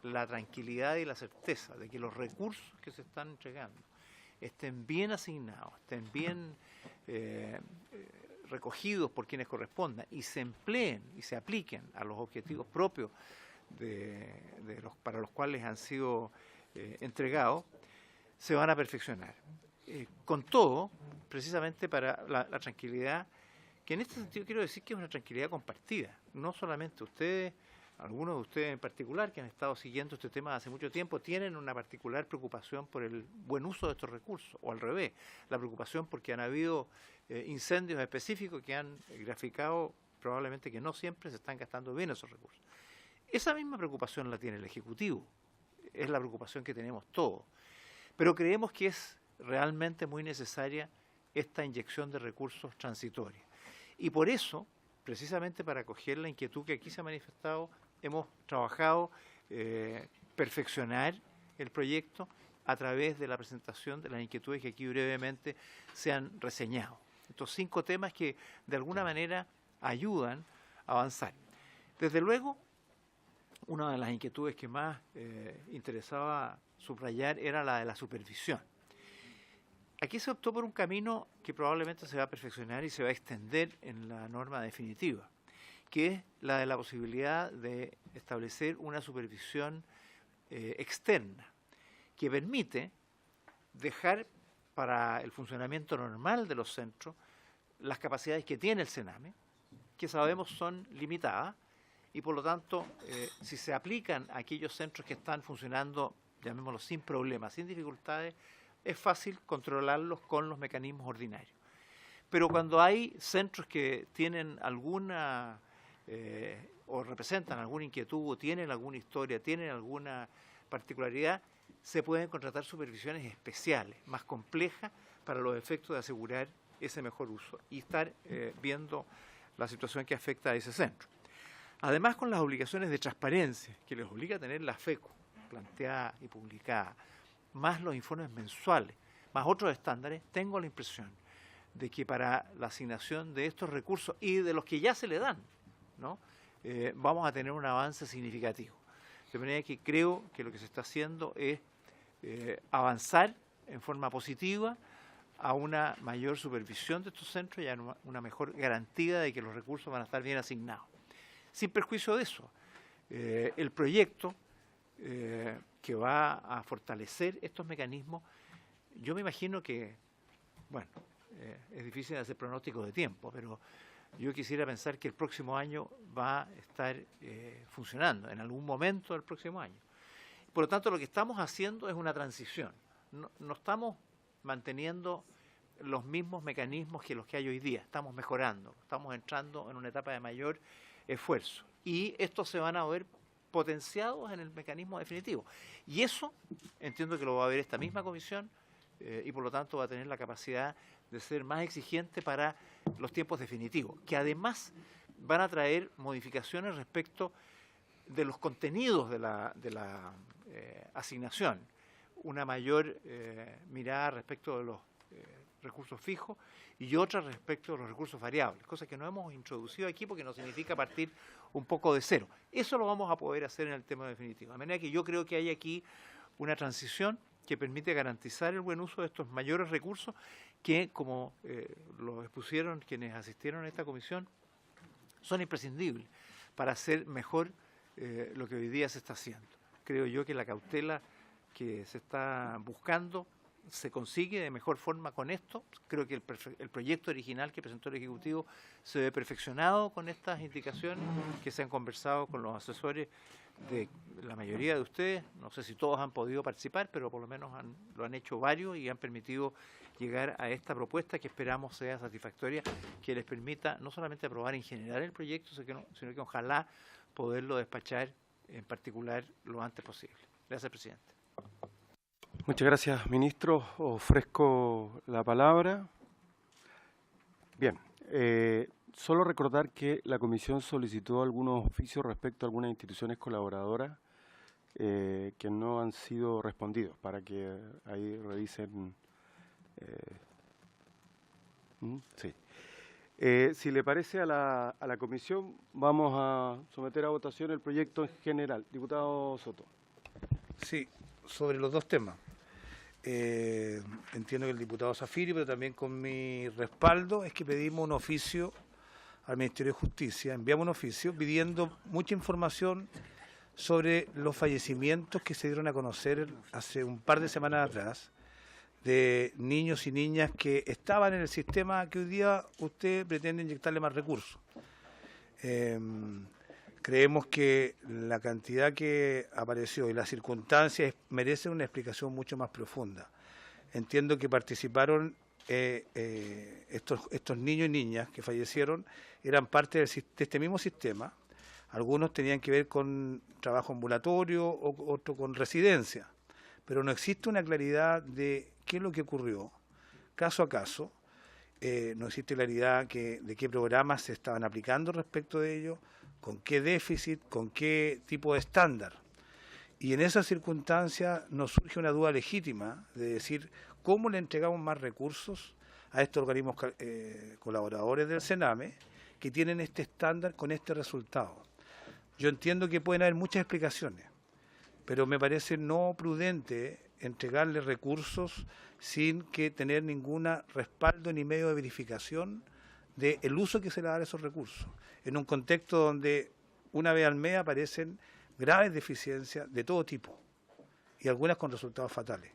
la tranquilidad y la certeza de que los recursos que se están entregando estén bien asignados, estén bien recogidos por quienes correspondan y se empleen y se apliquen a los objetivos propios para los cuales han sido entregados, se van a perfeccionar. Con todo, precisamente para la tranquilidad, que en este sentido quiero decir que es una tranquilidad compartida, no solamente ustedes, algunos de ustedes en particular que han estado siguiendo este tema hace mucho tiempo, tienen una particular preocupación por el buen uso de estos recursos, o al revés, la preocupación porque han habido incendios específicos que han graficado probablemente que no siempre se están gastando bien esos recursos. Esa misma preocupación la tiene el Ejecutivo, es la preocupación que tenemos todos, pero creemos que es realmente muy necesaria esta inyección de recursos transitorios. Y por eso, precisamente para acoger la inquietud que aquí se ha manifestado, hemos trabajado perfeccionar el proyecto a través de la presentación de las inquietudes que aquí brevemente se han reseñado. Estos 5 temas que de alguna manera ayudan a avanzar. Desde luego, una de las inquietudes que más interesaba subrayar era la de la supervisión. Aquí se optó por un camino que probablemente se va a perfeccionar y se va a extender en la norma definitiva, que es la de la posibilidad de establecer una supervisión externa, que permite dejar para el funcionamiento normal de los centros las capacidades que tiene el CENAME, que sabemos son limitadas, y por lo tanto, si se aplican a aquellos centros que están funcionando, llamémoslo, sin problemas, sin dificultades, es fácil controlarlos con los mecanismos ordinarios. Pero cuando hay centros que tienen alguna, o representan alguna inquietud, o tienen alguna historia, tienen alguna particularidad, se pueden contratar supervisiones especiales, más complejas, para los efectos de asegurar ese mejor uso y estar viendo la situación que afecta a ese centro. Además, con las obligaciones de transparencia que les obliga a tener la FECO planteada y publicada, más los informes mensuales, más otros estándares, tengo la impresión de que para la asignación de estos recursos y de los que ya se le dan, ¿no? Vamos a tener un avance significativo. De manera que creo que lo que se está haciendo es avanzar en forma positiva a una mayor supervisión de estos centros y a una mejor garantía de que los recursos van a estar bien asignados. Sin perjuicio de eso, el proyecto que va a fortalecer estos mecanismos, yo me imagino que, bueno, es difícil hacer pronósticos de tiempo, pero yo quisiera pensar que el próximo año va a estar funcionando, en algún momento del próximo año. Por lo tanto, lo que estamos haciendo es una transición. No estamos manteniendo los mismos mecanismos que los que hay hoy día. Estamos mejorando, estamos entrando en una etapa de mayor esfuerzo. Y estos se van a ver potenciados en el mecanismo definitivo. Y eso entiendo que lo va a ver esta misma comisión y por lo tanto va a tener la capacidad de ser más exigente para los tiempos definitivos, que además van a traer modificaciones respecto de los contenidos de la asignación, una mayor mirada respecto de los recursos fijos y otra respecto de los recursos variables, cosa que no hemos introducido aquí porque no significa partir un poco de cero. Eso lo vamos a poder hacer en el tema definitivo. De manera que yo creo que hay aquí una transición que permite garantizar el buen uso de estos mayores recursos que, como lo expusieron quienes asistieron a esta comisión, son imprescindibles para hacer mejor lo que hoy día se está haciendo. Creo yo que la cautela que se está buscando se consigue de mejor forma con esto. Creo que el proyecto original que presentó el Ejecutivo se ve perfeccionado con estas indicaciones que se han conversado con los asesores de la mayoría de ustedes. No sé si todos han podido participar, pero por lo menos lo han hecho varios y han permitido llegar a esta propuesta que esperamos sea satisfactoria, que les permita no solamente aprobar en general el proyecto, sino que ojalá poderlo despachar en particular lo antes posible. Gracias, presidente. Muchas gracias, ministro. Ofrezco la palabra. Bien, solo recordar que la comisión solicitó algunos oficios respecto a algunas instituciones colaboradoras que no han sido respondidos, para que ahí revisen. Sí. Si le parece a la comisión, vamos a someter a votación el proyecto en general. Diputado Soto. Sí, sobre los dos temas. Entiendo que el diputado Zafiri, pero también con mi respaldo, es que pedimos un oficio al Ministerio de Justicia, enviamos un oficio pidiendo mucha información sobre los fallecimientos que se dieron a conocer hace un par de semanas atrás de niños y niñas que estaban en el sistema que hoy día usted pretende inyectarle más recursos. Creemos que la cantidad que apareció y las circunstancias merecen una explicación mucho más profunda. Entiendo que participaron estos niños y niñas que fallecieron, eran parte de este mismo sistema. Algunos tenían que ver con trabajo ambulatorio o otro con residencia, pero no existe una claridad de qué es lo que ocurrió, caso a caso. No existe claridad de qué programas se estaban aplicando respecto de ello, con qué déficit, con qué tipo de estándar. Y en esas circunstancias nos surge una duda legítima de decir cómo le entregamos más recursos a estos organismos colaboradores del Sename que tienen este estándar con este resultado. Yo entiendo que pueden haber muchas explicaciones, pero me parece no prudente entregarle recursos sin que tener ningún respaldo ni medio de verificación del uso que se le da a esos recursos, en un contexto donde una vez al mes aparecen graves deficiencias de todo tipo y algunas con resultados fatales.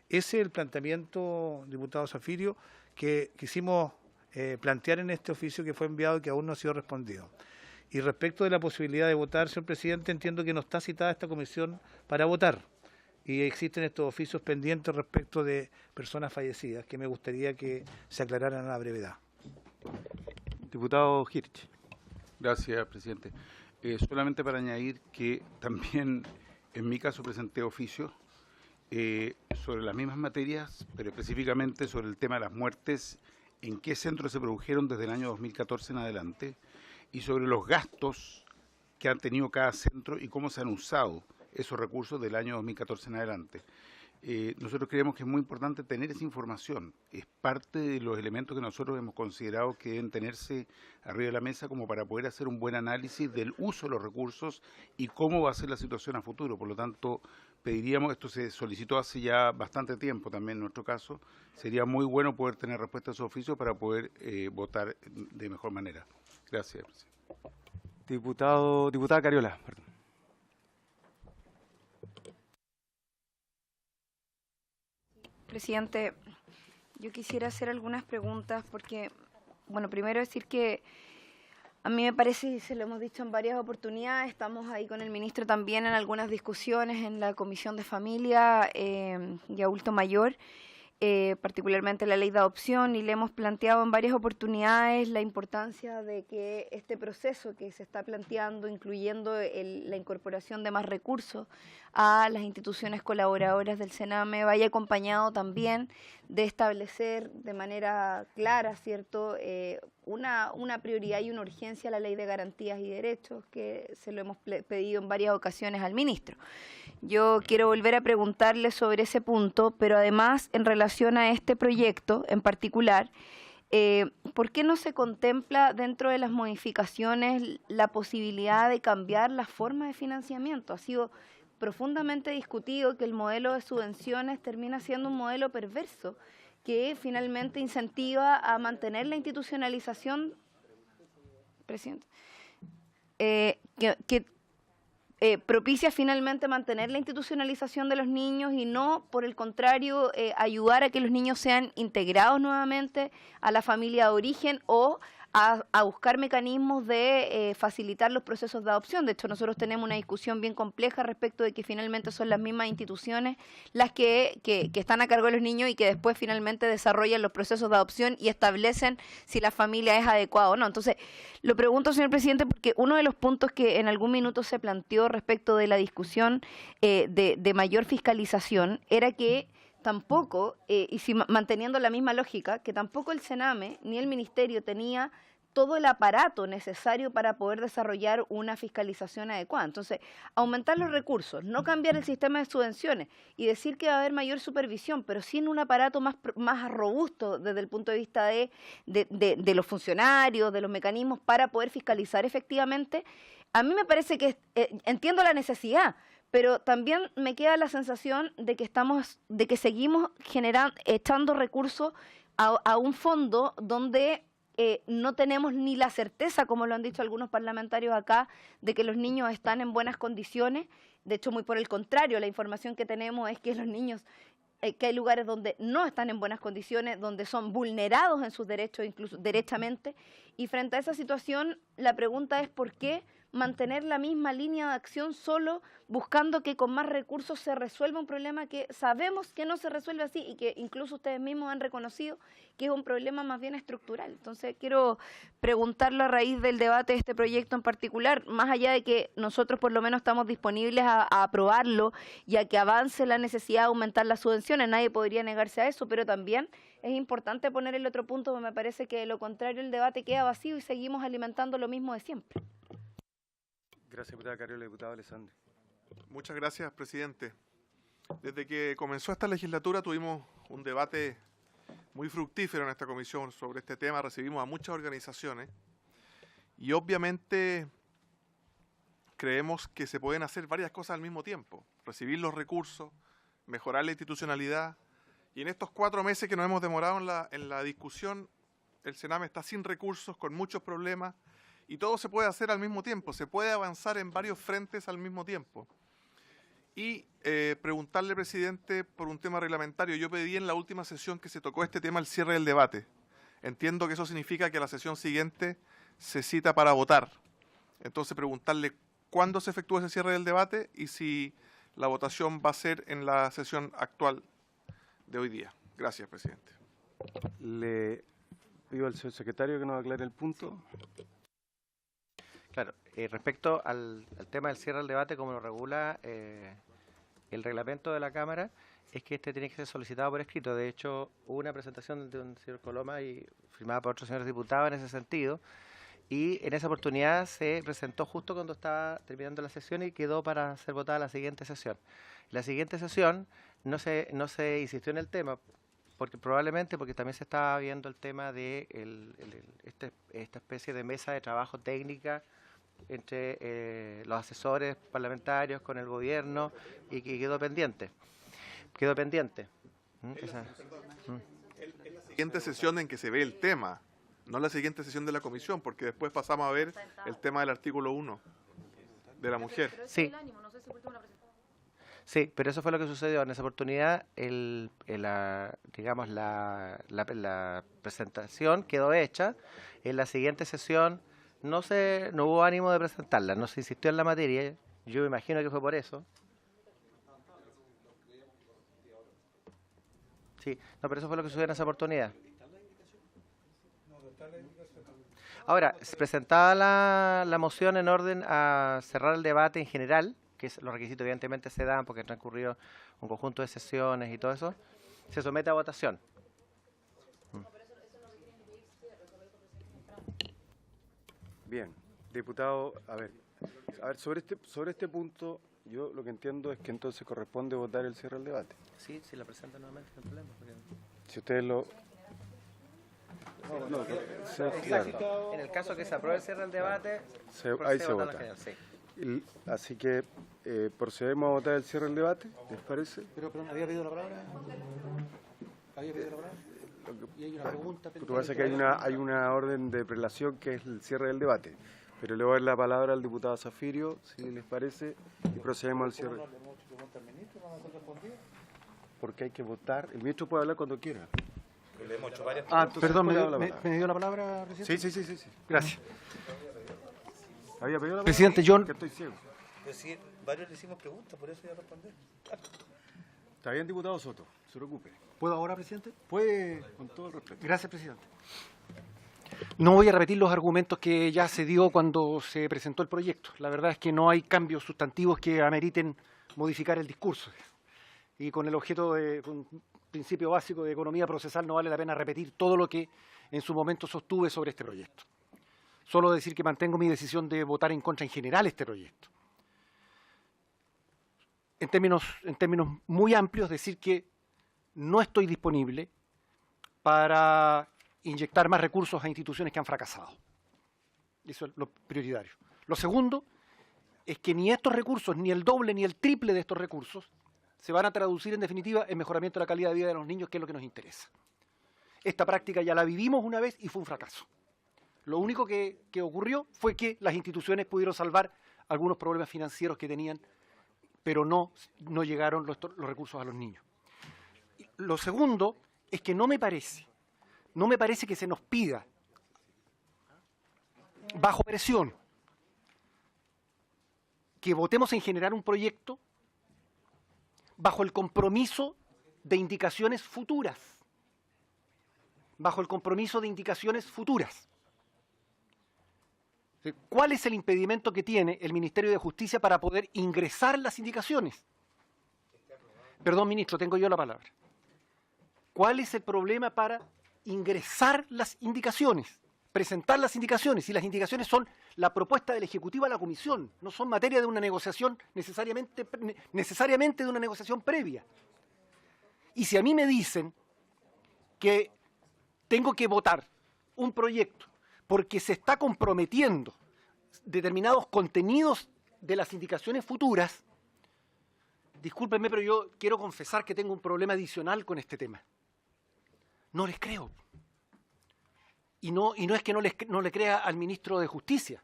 Ese es el planteamiento, diputado Zafirio, que quisimos plantear en este oficio que fue enviado y que aún no ha sido respondido. Y respecto de la posibilidad de votar, señor presidente, entiendo que no está citada esta comisión para votar y existen estos oficios pendientes respecto de personas fallecidas que me gustaría que se aclararan a la brevedad. Diputado Hirsch. Gracias, presidente. Solamente para añadir que también en mi caso presenté oficios sobre las mismas materias, pero específicamente sobre el tema de las muertes, en qué centros se produjeron desde el año 2014 en adelante, y sobre los gastos que han tenido cada centro y cómo se han usado esos recursos del año 2014 en adelante. Nosotros creemos que es muy importante tener esa información. Es parte de los elementos que nosotros hemos considerado que deben tenerse arriba de la mesa como para poder hacer un buen análisis del uso de los recursos y cómo va a ser la situación a futuro. Por lo tanto, pediríamos, esto se solicitó hace ya bastante tiempo también en nuestro caso, sería muy bueno poder tener respuesta a esos oficios para poder votar de mejor manera. Gracias, presidente. Diputada Cariola, perdón. Presidente, Yo quisiera hacer algunas preguntas porque, bueno, primero decir que a mí me parece, y se lo hemos dicho en varias oportunidades, estamos ahí con el ministro también en algunas discusiones en la Comisión de Familia y Adulto Mayor, particularmente la ley de adopción, y le hemos planteado en varias oportunidades la importancia de que este proceso que se está planteando, incluyendo la incorporación de más recursos a las instituciones colaboradoras del Sename, vaya acompañado también de establecer de manera clara, ¿cierto?, una prioridad y una urgencia a la Ley de Garantías y Derechos, que se lo hemos pedido en varias ocasiones al ministro. Yo quiero volver a preguntarle sobre ese punto, pero además en relación a este proyecto en particular, ¿por qué no se contempla dentro de las modificaciones la posibilidad de cambiar la forma de financiamiento? Ha sido profundamente discutido que el modelo de subvenciones termina siendo un modelo perverso que finalmente incentiva a mantener la institucionalización, presidente, propicia finalmente mantener la institucionalización de los niños y no, por el contrario, ayudar a que los niños sean integrados nuevamente a la familia de origen o a buscar mecanismos de facilitar los procesos de adopción. De hecho, nosotros tenemos una discusión bien compleja respecto de que finalmente son las mismas instituciones las que están a cargo de los niños y que después finalmente desarrollan los procesos de adopción y establecen si la familia es adecuada o no. Entonces, lo pregunto, señor presidente, porque uno de los puntos que en algún minuto se planteó respecto de la discusión de mayor fiscalización era que tampoco, y si manteniendo la misma lógica, que tampoco el Sename ni el Ministerio tenía todo el aparato necesario para poder desarrollar una fiscalización adecuada. Entonces, aumentar los recursos, no cambiar el sistema de subvenciones y decir que va a haber mayor supervisión, pero sin un aparato más robusto desde el punto de vista de los funcionarios, de los mecanismos para poder fiscalizar efectivamente, a mí me parece que entiendo la necesidad, pero también me queda la sensación de que seguimos echando recursos a un fondo donde no tenemos ni la certeza, como lo han dicho algunos parlamentarios acá, de que los niños están en buenas condiciones. De hecho, muy por el contrario, la información que tenemos es que los niños, que hay lugares donde no están en buenas condiciones, donde son vulnerados en sus derechos, incluso derechamente. Y frente a esa situación, la pregunta es ¿por qué mantener la misma línea de acción solo buscando que con más recursos se resuelva un problema que sabemos que no se resuelve así y que incluso ustedes mismos han reconocido que es un problema más bien estructural? Entonces quiero preguntarle a raíz del debate de este proyecto en particular, más allá de que nosotros por lo menos estamos disponibles a aprobarlo y a que avance la necesidad de aumentar las subvenciones, nadie podría negarse a eso, pero también es importante poner el otro punto, porque me parece que de lo contrario el debate queda vacío y seguimos alimentando lo mismo de siempre. Gracias, diputada Cariola. Diputado Alessandri. Muchas gracias, presidente. Desde que comenzó esta legislatura tuvimos un debate muy fructífero en esta comisión sobre este tema. Recibimos a muchas organizaciones y obviamente creemos que se pueden hacer varias cosas al mismo tiempo. Recibir los recursos, mejorar la institucionalidad. Y en estos 4 meses que nos hemos demorado en la discusión, el Sename está sin recursos, con muchos problemas. Y todo se puede hacer al mismo tiempo, se puede avanzar en varios frentes al mismo tiempo. Y preguntarle, presidente, por un tema reglamentario. Yo pedí en la última sesión que se tocó este tema el cierre del debate. Entiendo que eso significa que la sesión siguiente se cita para votar. Entonces, preguntarle cuándo se efectúa ese cierre del debate y si la votación va a ser en la sesión actual de hoy día. Gracias, presidente. Le pido al señor secretario que nos aclare el punto. Claro, respecto al tema del cierre del debate, como lo regula el reglamento de la Cámara, es que este tiene que ser solicitado por escrito. De hecho, hubo una presentación de un señor Coloma y firmada por otros señores diputados en ese sentido, y en esa oportunidad se presentó justo cuando estaba terminando la sesión y quedó para ser votada la siguiente sesión. La siguiente sesión no se insistió en el tema, probablemente porque también se estaba viendo el tema de esta especie de mesa de trabajo técnica entre los asesores parlamentarios con el gobierno, y que quedó pendiente. Es la siguiente sesión en que se ve el tema, no la siguiente sesión de la comisión, porque después pasamos a ver el tema del artículo 1 de la mujer. Sí. Sí, pero eso fue lo que sucedió. En esa oportunidad, digamos, la presentación quedó hecha. En la siguiente sesión no hubo ánimo de presentarla, no se insistió en la materia. Yo me imagino que fue por eso. Sí, no, pero eso fue lo que sucedió en esa oportunidad. Ahora, se presentaba la moción en orden a cerrar el debate en general, que los requisitos evidentemente se dan porque han transcurrido un conjunto de sesiones y todo eso, se somete a votación. Bien, diputado, a ver, sobre este punto, yo lo que entiendo es que entonces corresponde votar el cierre del debate. Sí, si la presenta nuevamente, no hay problema. Si ustedes lo... claro. En el caso que se apruebe el cierre del debate, ahí se a vota. general, sí. Así que procedemos a votar el cierre del debate, ¿les parece? Pero ¿había pedido la palabra? ¿Había pedido la palabra? Y hay una pregunta. Lo que pasa es que hay una orden de prelación que es el cierre del debate. Pero le voy a dar la palabra al diputado Zafirio, si les parece, y procedemos al cierre. Porque hay que votar. El ministro puede hablar cuando quiera. Le hemos hecho varias preguntas. Perdón, ¿me dio la palabra, presidente? Sí. Gracias. ¿Había pedido la palabra? Presidente, yo... Que estoy ciego. Pues sí, varios le hicimos preguntas, por eso ya respondí. Está bien, diputado Soto, se preocupe. ¿Puedo ahora, presidente? Puede, con todo el respeto. Gracias, presidente. No voy a repetir los argumentos que ya se dio cuando se presentó el proyecto. La verdad es que no hay cambios sustantivos que ameriten modificar el discurso. Y con el objeto de un principio básico de economía procesal no vale la pena repetir todo lo que en su momento sostuve sobre este proyecto. Solo decir que mantengo mi decisión de votar en contra en general este proyecto. En términos muy amplios, decir que no estoy disponible para inyectar más recursos a instituciones que han fracasado. Eso es lo prioritario. Lo segundo es que ni estos recursos, ni el doble ni el triple de estos recursos, se van a traducir en definitiva en mejoramiento de la calidad de vida de los niños, que es lo que nos interesa. Esta práctica ya la vivimos una vez y fue un fracaso. Lo único que ocurrió fue que las instituciones pudieron salvar algunos problemas financieros que tenían, pero no llegaron los recursos a los niños. Lo segundo es que no me parece que se nos pida, bajo presión, que votemos en generar un proyecto bajo el compromiso de indicaciones futuras. Bajo el compromiso de indicaciones futuras. ¿Cuál es el impedimento que tiene el Ministerio de Justicia para poder ingresar las indicaciones? Perdón, ministro, tengo yo la palabra. ¿Cuál es el problema para ingresar las indicaciones? Presentar las indicaciones. Si las indicaciones son la propuesta del Ejecutivo a la Comisión, no son materia de una negociación necesariamente de una negociación previa. Y si a mí me dicen que tengo que votar un proyecto porque se está comprometiendo determinados contenidos de las indicaciones futuras, discúlpenme, pero yo quiero confesar que tengo un problema adicional con este tema. No les creo. Y no es que no le crea al ministro de Justicia.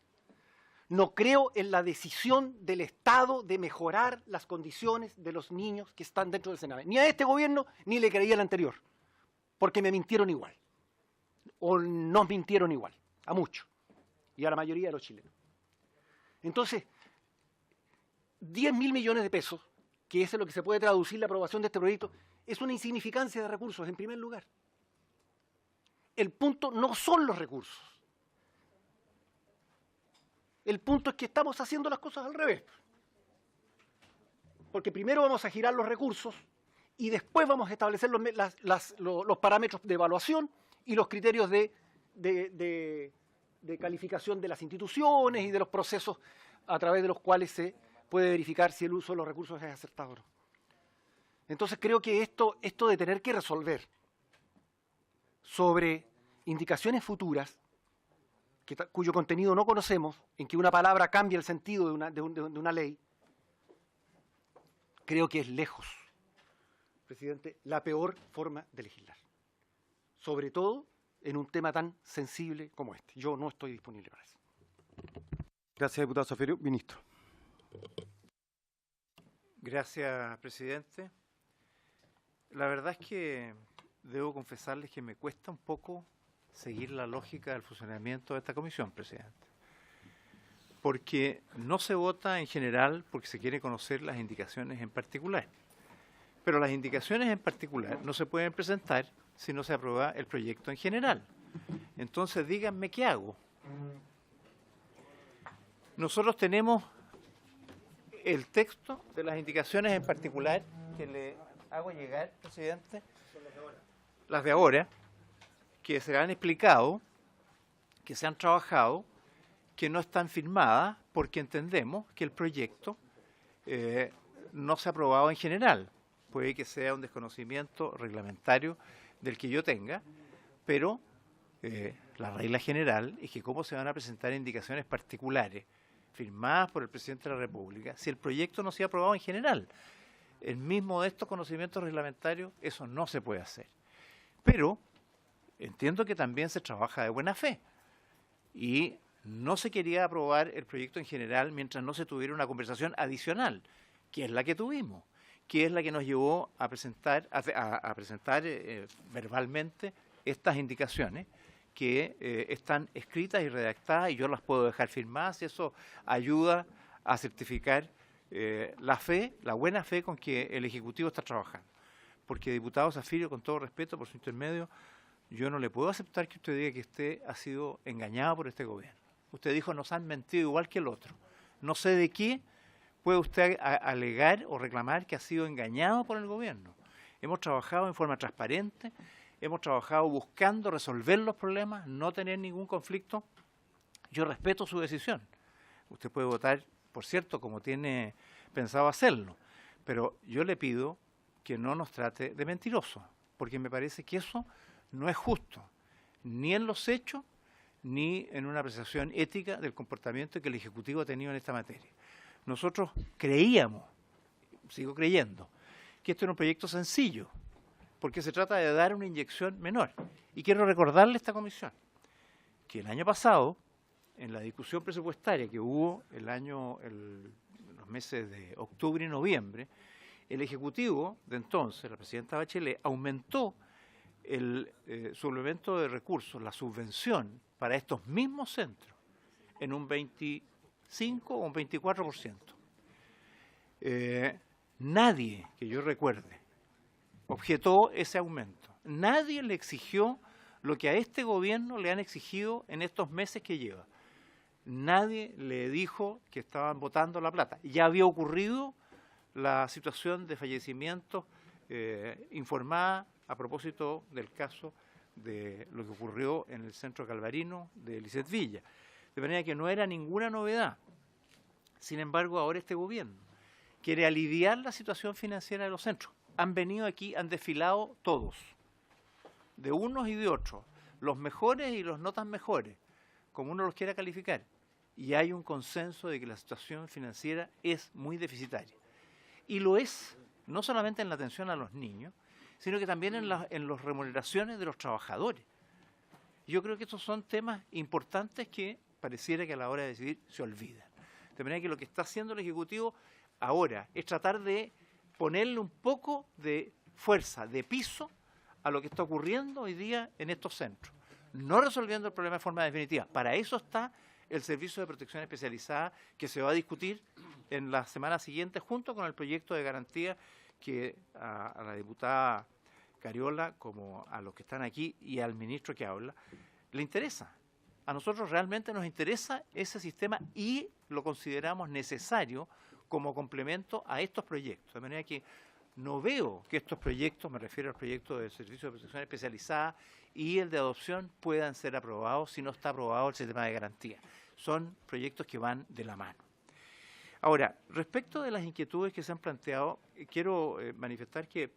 No creo en la decisión del Estado de mejorar las condiciones de los niños que están dentro del Sename. Ni a este gobierno, ni le creía al anterior. Porque me mintieron igual. O nos mintieron igual. A muchos. Y a la mayoría de los chilenos. Entonces, 10.000 millones de pesos, que es en lo que se puede traducir la aprobación de este proyecto, es una insignificancia de recursos, en primer lugar. El punto no son los recursos. El punto es que estamos haciendo las cosas al revés. Porque primero vamos a girar los recursos y después vamos a establecer los parámetros de evaluación y los criterios de calificación de las instituciones y de los procesos a través de los cuales se puede verificar si el uso de los recursos es acertado o no. Entonces creo que esto de tener que resolver sobre indicaciones futuras, cuyo contenido no conocemos, en que una palabra cambia el sentido de una ley, creo que es lejos, presidente, la peor forma de legislar. Sobre todo en un tema tan sensible como este. Yo no estoy disponible para eso. Gracias, diputado Zafirio. Ministro. Gracias, presidente. La verdad es que debo confesarles que me cuesta un poco seguir la lógica del funcionamiento de esta comisión, presidente. Porque no se vota en general porque se quiere conocer las indicaciones en particular. Pero las indicaciones en particular no se pueden presentar si no se aprueba el proyecto en general. Entonces, díganme qué hago. Nosotros tenemos el texto de las indicaciones en particular que le hago llegar, presidente, las de ahora, que se han explicado, que se han trabajado, que no están firmadas porque entendemos que el proyecto no se ha aprobado en general. Puede que sea un desconocimiento reglamentario del que yo tenga, pero la regla general es que cómo se van a presentar indicaciones particulares firmadas por el presidente de la República si el proyecto no se ha aprobado en general. El mismo de estos conocimientos reglamentarios, eso no se puede hacer. Pero entiendo que también se trabaja de buena fe y no se quería aprobar el proyecto en general mientras no se tuviera una conversación adicional, que es la que tuvimos, que es la que nos llevó a presentar, verbalmente estas indicaciones que están escritas y redactadas y yo las puedo dejar firmadas y eso ayuda a certificar la fe, la buena fe con que el Ejecutivo está trabajando. Porque, diputado Zafiro, con todo respeto por su intermedio, yo no le puedo aceptar que usted diga que usted ha sido engañado por este gobierno. Usted dijo, nos han mentido igual que el otro. No sé de qué puede usted alegar o reclamar que ha sido engañado por el gobierno. Hemos trabajado en forma transparente, hemos trabajado buscando resolver los problemas, no tener ningún conflicto. Yo respeto su decisión. Usted puede votar, por cierto, como tiene pensado hacerlo, pero yo le pido que no nos trate de mentirosos, porque me parece que eso no es justo, ni en los hechos, ni en una apreciación ética del comportamiento que el Ejecutivo ha tenido en esta materia. Nosotros creíamos, sigo creyendo, que esto era un proyecto sencillo, porque se trata de dar una inyección menor. Y quiero recordarle a esta comisión que el año pasado, en la discusión presupuestaria que hubo los meses de octubre y noviembre, el Ejecutivo de entonces, la presidenta Bachelet, aumentó el suplemento de recursos, la subvención para estos mismos centros en un 25 o un 24%. Nadie que yo recuerde objetó ese aumento. Nadie le exigió lo que a este gobierno le han exigido en estos meses que lleva. Nadie le dijo que estaban botando la plata. Ya había ocurrido la situación de fallecimiento informada a propósito del caso de lo que ocurrió en el centro calvarino de Lisset Villa. De manera que no era ninguna novedad. Sin embargo, ahora este gobierno quiere aliviar la situación financiera de los centros. Han venido aquí, han desfilado todos, de unos y de otros, los mejores y los no tan mejores, como uno los quiera calificar. Y hay un consenso de que la situación financiera es muy deficitaria. Y lo es, no solamente en la atención a los niños, sino que también en las remuneraciones de los trabajadores. Yo creo que estos son temas importantes que pareciera que a la hora de decidir se olvidan. De manera que lo que está haciendo el Ejecutivo ahora es tratar de ponerle un poco de fuerza, de piso, a lo que está ocurriendo hoy día en estos centros. No resolviendo el problema de forma definitiva. Para eso está el Servicio de Protección Especializada, que se va a discutir en la semana siguiente, junto con el proyecto de garantía que a la diputada Cariola, como a los que están aquí y al ministro que habla, le interesa. A nosotros realmente nos interesa ese sistema y lo consideramos necesario como complemento a estos proyectos. De manera que no veo que estos proyectos, me refiero al proyecto del Servicio de Protección Especializada y el de adopción, puedan ser aprobados si no está aprobado el sistema de garantía. Son proyectos que van de la mano. Ahora, respecto de las inquietudes que se han planteado, quiero manifestar que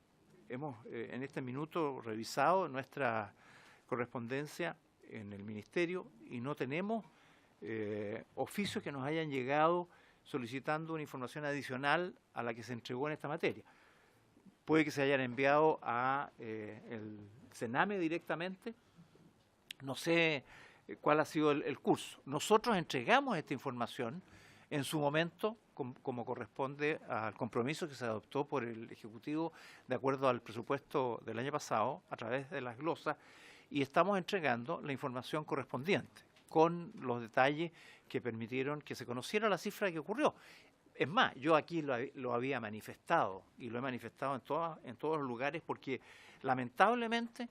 hemos en este minuto revisado nuestra correspondencia en el Ministerio y no tenemos oficios que nos hayan llegado solicitando una información adicional a la que se entregó en esta materia. Puede que se hayan enviado a el Sename directamente, no sé cuál ha sido el curso. Nosotros entregamos esta información en su momento, como corresponde al compromiso que se adoptó por el Ejecutivo de acuerdo al presupuesto del año pasado, a través de las glosas, y estamos entregando la información correspondiente, con los detalles que permitieron que se conociera la cifra que ocurrió. Es más, yo aquí lo había manifestado, y lo he manifestado en todos los lugares, porque lamentablemente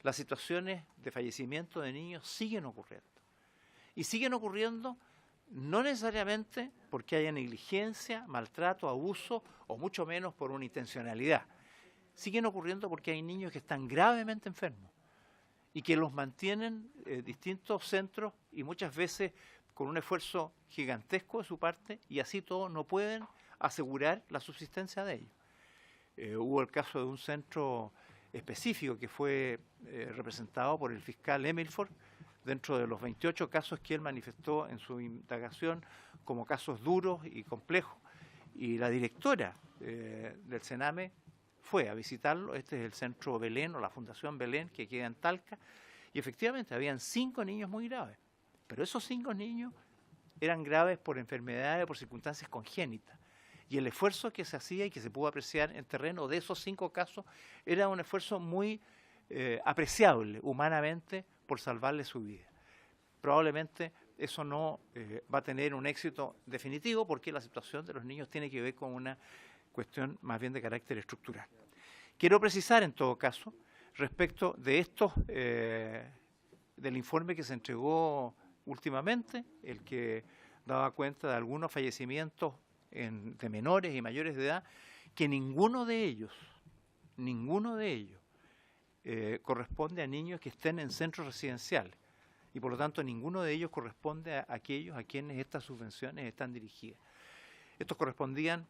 las situaciones de fallecimiento de niños siguen ocurriendo. Y siguen ocurriendo no necesariamente porque haya negligencia, maltrato, abuso, o mucho menos por una intencionalidad. Siguen ocurriendo porque hay niños que están gravemente enfermos y que los mantienen distintos centros, y muchas veces con un esfuerzo gigantesco de su parte, y así todos no pueden asegurar la subsistencia de ellos. Hubo el caso de un centro específico que fue representado por el fiscal Emilford, dentro de los 28 casos que él manifestó en su indagación como casos duros y complejos. Y la directora del Sename fue a visitarlo. Este es el Centro Belén, o la Fundación Belén, que queda en Talca, y efectivamente habían 5 niños muy graves, pero esos 5 niños eran graves por enfermedades, por circunstancias congénitas. Y el esfuerzo que se hacía y que se pudo apreciar en terreno de esos 5 casos era un esfuerzo muy apreciable humanamente por salvarle su vida. Probablemente eso no va a tener un éxito definitivo, porque la situación de los niños tiene que ver con una cuestión más bien de carácter estructural. Quiero precisar en todo caso, respecto de estos, del informe que se entregó últimamente, el que daba cuenta de algunos fallecimientos de menores y mayores de edad, que ninguno de ellos corresponde a niños que estén en centros residenciales, y por lo tanto ninguno de ellos corresponde a aquellos a quienes estas subvenciones están dirigidas. Estos correspondían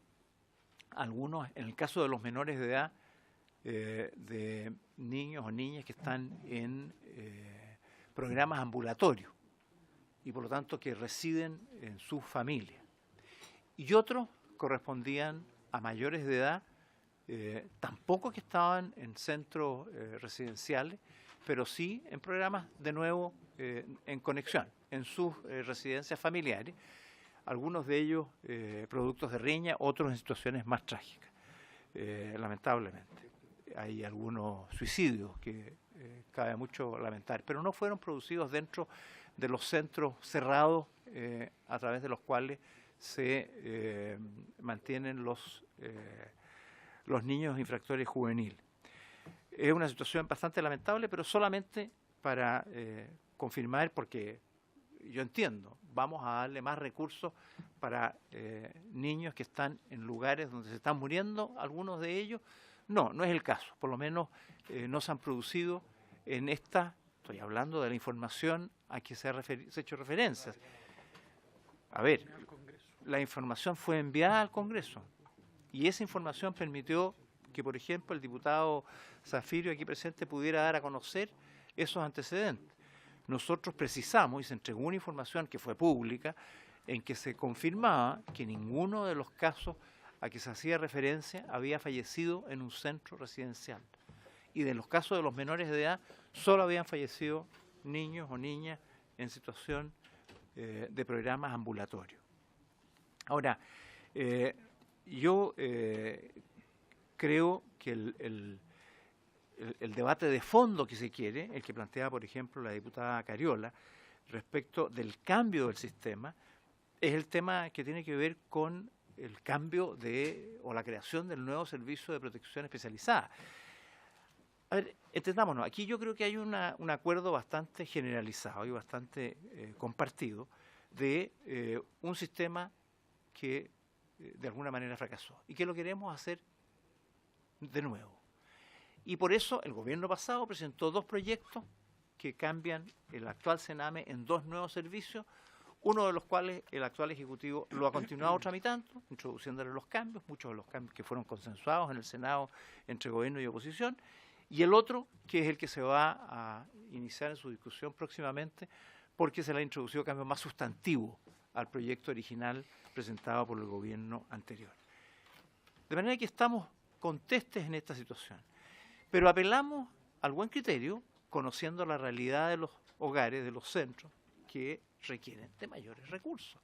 a algunos, en el caso de los menores de edad, de niños o niñas que están en programas ambulatorios, y por lo tanto que residen en sus familias. Y otros correspondían a mayores de edad, tampoco que estaban en centros residenciales, pero sí en programas, de nuevo, en conexión, en sus residencias familiares, algunos de ellos productos de riña, otros en situaciones más trágicas, lamentablemente. Hay algunos suicidios que cabe mucho lamentar, pero no fueron producidos dentro de los centros cerrados a través de los cuales se mantienen los niños infractores juveniles. Es una situación bastante lamentable, pero solamente para confirmar, porque yo entiendo, vamos a darle más recursos para niños que están en lugares donde se están muriendo, algunos de ellos. No, no es el caso, por lo menos no se han producido en esta, estoy hablando de la información a que se ha hecho referencias. A ver, la información fue enviada al Congreso, y esa información permitió que, por ejemplo, el diputado Zafirio aquí presente pudiera dar a conocer esos antecedentes. Nosotros precisamos, y se entregó una información que fue pública, en que se confirmaba que ninguno de los casos a que se hacía referencia había fallecido en un centro residencial. Y de los casos de los menores de edad, solo habían fallecido niños o niñas en situación de programas ambulatorios. Ahora, yo creo que el debate de fondo que se quiere, el que plantea, por ejemplo, la diputada Cariola, respecto del cambio del sistema, es el tema que tiene que ver con el cambio o la creación del nuevo servicio de protección especializada. A ver, entendámonos, aquí yo creo que hay un acuerdo bastante generalizado y bastante compartido de un sistema que de alguna manera fracasó y que lo queremos hacer de nuevo. Y por eso el gobierno pasado presentó 2 proyectos que cambian el actual Sename en 2 nuevos servicios, uno de los cuales el actual Ejecutivo lo ha continuado tramitando, introduciéndole los cambios, muchos de los cambios que fueron consensuados en el Senado entre gobierno y oposición, y el otro, que es el que se va a iniciar en su discusión próximamente, porque se le ha introducido cambios más sustantivos al proyecto original presentado por el gobierno anterior. De manera que estamos contestes en esta situación, pero apelamos al buen criterio, conociendo la realidad de los hogares, de los centros, que requieren de mayores recursos.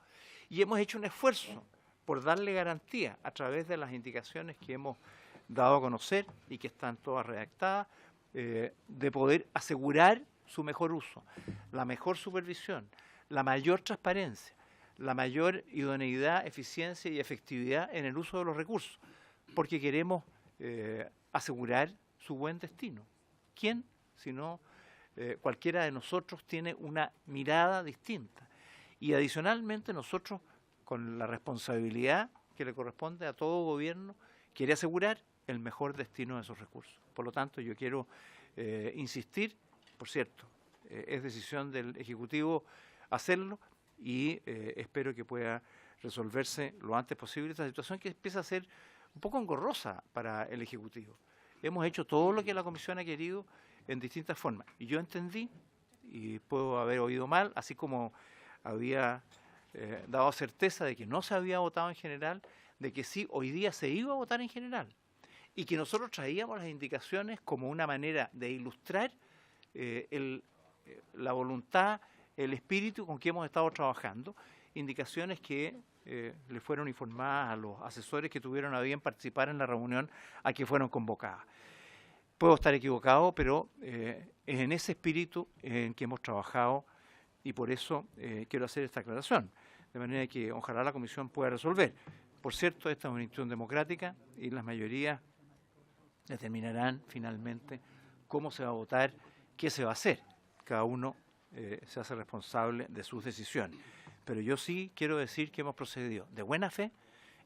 Y hemos hecho un esfuerzo por darle garantía a través de las indicaciones que hemos dado a conocer y que están todas redactadas, de poder asegurar su mejor uso, la mejor supervisión, la mayor transparencia, la mayor idoneidad, eficiencia y efectividad en el uso de los recursos, porque queremos asegurar su buen destino. ¿Quién, si no cualquiera de nosotros, tiene una mirada distinta? Y adicionalmente nosotros, con la responsabilidad que le corresponde a todo gobierno, quiere asegurar el mejor destino de esos recursos. Por lo tanto, yo quiero insistir, por cierto, es decisión del Ejecutivo hacerlo y espero que pueda resolverse lo antes posible esta situación que empieza a ser un poco engorrosa para el Ejecutivo. Hemos hecho todo lo que la Comisión ha querido en distintas formas. Y yo entendí, y puedo haber oído mal, así como había dado certeza de que no se había votado en general, de que sí, hoy día se iba a votar en general. Y que nosotros traíamos las indicaciones como una manera de ilustrar la voluntad, el espíritu con que hemos estado trabajando, indicaciones que le fueron informadas a los asesores que tuvieron a bien participar en la reunión a que fueron convocadas. Puedo estar equivocado, pero es en ese espíritu en que hemos trabajado y por eso quiero hacer esta aclaración, de manera que ojalá la Comisión pueda resolver. Por cierto, esta es una institución democrática y las mayorías determinarán finalmente cómo se va a votar, qué se va a hacer. Cada uno se hace responsable de sus decisiones. Pero yo sí quiero decir que hemos procedido de buena fe,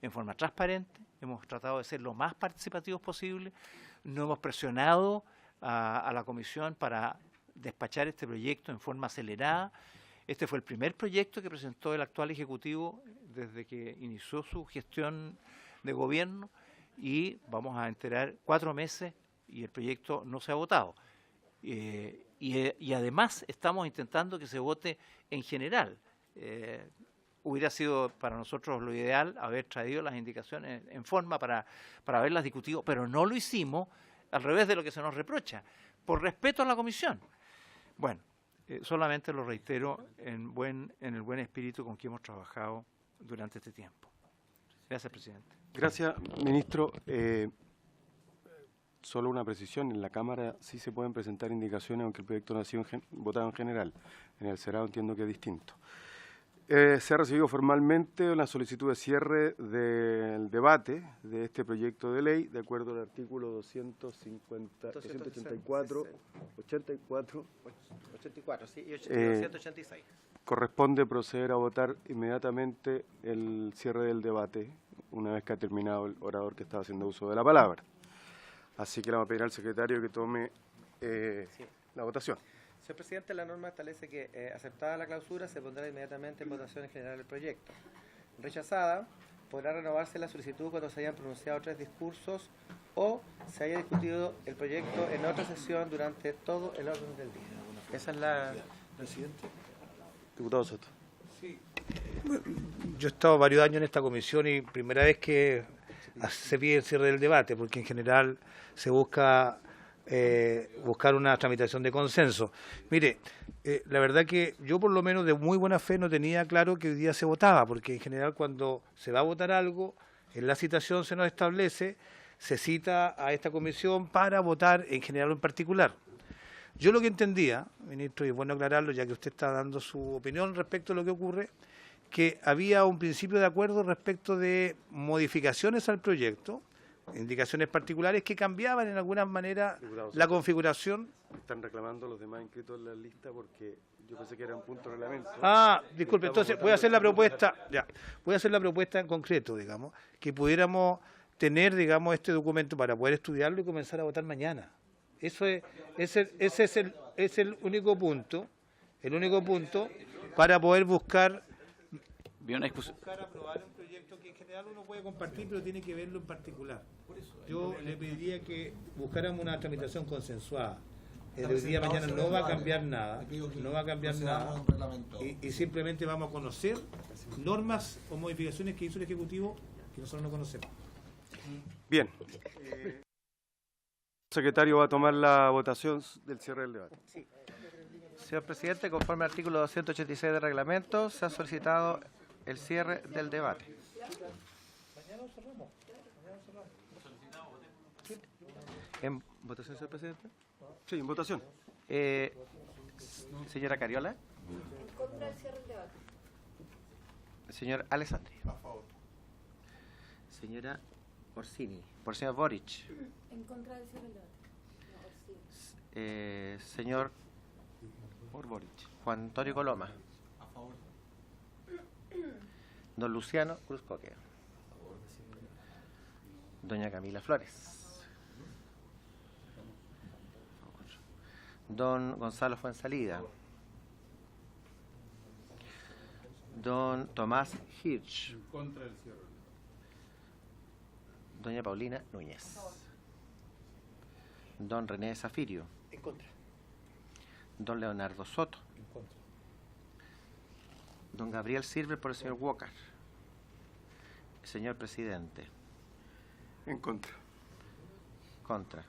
en forma transparente, hemos tratado de ser lo más participativos posible, no hemos presionado a la Comisión para despachar este proyecto en forma acelerada. Este fue el primer proyecto que presentó el actual Ejecutivo desde que inició su gestión de gobierno y vamos a enterar 4 meses y el proyecto no se ha votado. Y además estamos intentando que se vote en general. Hubiera sido para nosotros lo ideal haber traído las indicaciones en forma para haberlas discutido, pero no lo hicimos, al revés de lo que se nos reprocha, por respeto a la Comisión. Bueno, solamente lo reitero en el buen espíritu con que hemos trabajado durante este tiempo. Gracias, presidente. Gracias, ministro. Solo una precisión, en la Cámara sí se pueden presentar indicaciones, aunque el proyecto no ha sido votado en general. En el Senado entiendo que es distinto. Se ha recibido formalmente una solicitud de cierre del debate de este proyecto de ley, de acuerdo al artículo 284, 84, sí, y 286. Corresponde proceder a votar inmediatamente el cierre del debate, una vez que ha terminado el orador que estaba haciendo uso de la palabra. Así que le vamos a pedir al secretario que tome la votación. Señor presidente, la norma establece que aceptada la clausura se pondrá inmediatamente en votación en general el proyecto. Rechazada, podrá renovarse la solicitud cuando se hayan pronunciado 3 discursos o se haya discutido el proyecto en otra sesión durante todo el orden del día. Esa es la... Presidente. Diputado Soto. Sí. Yo he estado varios años en esta comisión y primera vez que se pide el cierre del debate, porque en general se busca buscar una tramitación de consenso. Mire, la verdad que yo por lo menos de muy buena fe no tenía claro que hoy día se votaba, porque en general cuando se va a votar algo, en la citación se nos establece, se cita a esta comisión para votar en general o en particular. Yo lo que entendía, ministro, y es bueno aclararlo ya que usted está dando su opinión respecto a lo que ocurre, que había un principio de acuerdo respecto de modificaciones al proyecto, indicaciones particulares que cambiaban en alguna manera la configuración. Están reclamando los demás inscritos en la lista porque yo pensé que era un punto de reglamento. Ah, disculpe, entonces voy a hacer la propuesta, voy a hacer la propuesta en concreto, digamos, que pudiéramos tener, digamos, este documento para poder estudiarlo y comenzar a votar mañana. Ese es el único punto para poder buscar aprobar un proyecto que en general uno puede compartir, pero tiene que verlo en particular. Yo le pediría que buscáramos una tramitación consensuada. El día de mañana no va a cambiar nada, y simplemente vamos a conocer normas o modificaciones que hizo el Ejecutivo que nosotros no conocemos. Bien. El secretario va a tomar la votación del cierre del debate. Sí. Señor presidente, conforme al artículo 286 del reglamento, se ha solicitado el cierre del debate. ¿En votación, señor presidente? Sí, en votación. Señora Cariola. En contra del cierre del debate. Señor Alessandri. A favor. Señora Orsini. Por señor Boric. En contra del cierre del debate. Señor por Boric. Juan Antonio Coloma. A favor. Don Luciano Cruz Coque. Doña Camila Flores. Don Gonzalo Fuensalida. Don Tomás Hirsch. En contra del cierre. Doña Paulina Núñez. Don René Zafirio. En contra. Don Leonardo Soto. En contra. Don Gabriel Silver por el señor Walker. Señor presidente. En contra. Contra.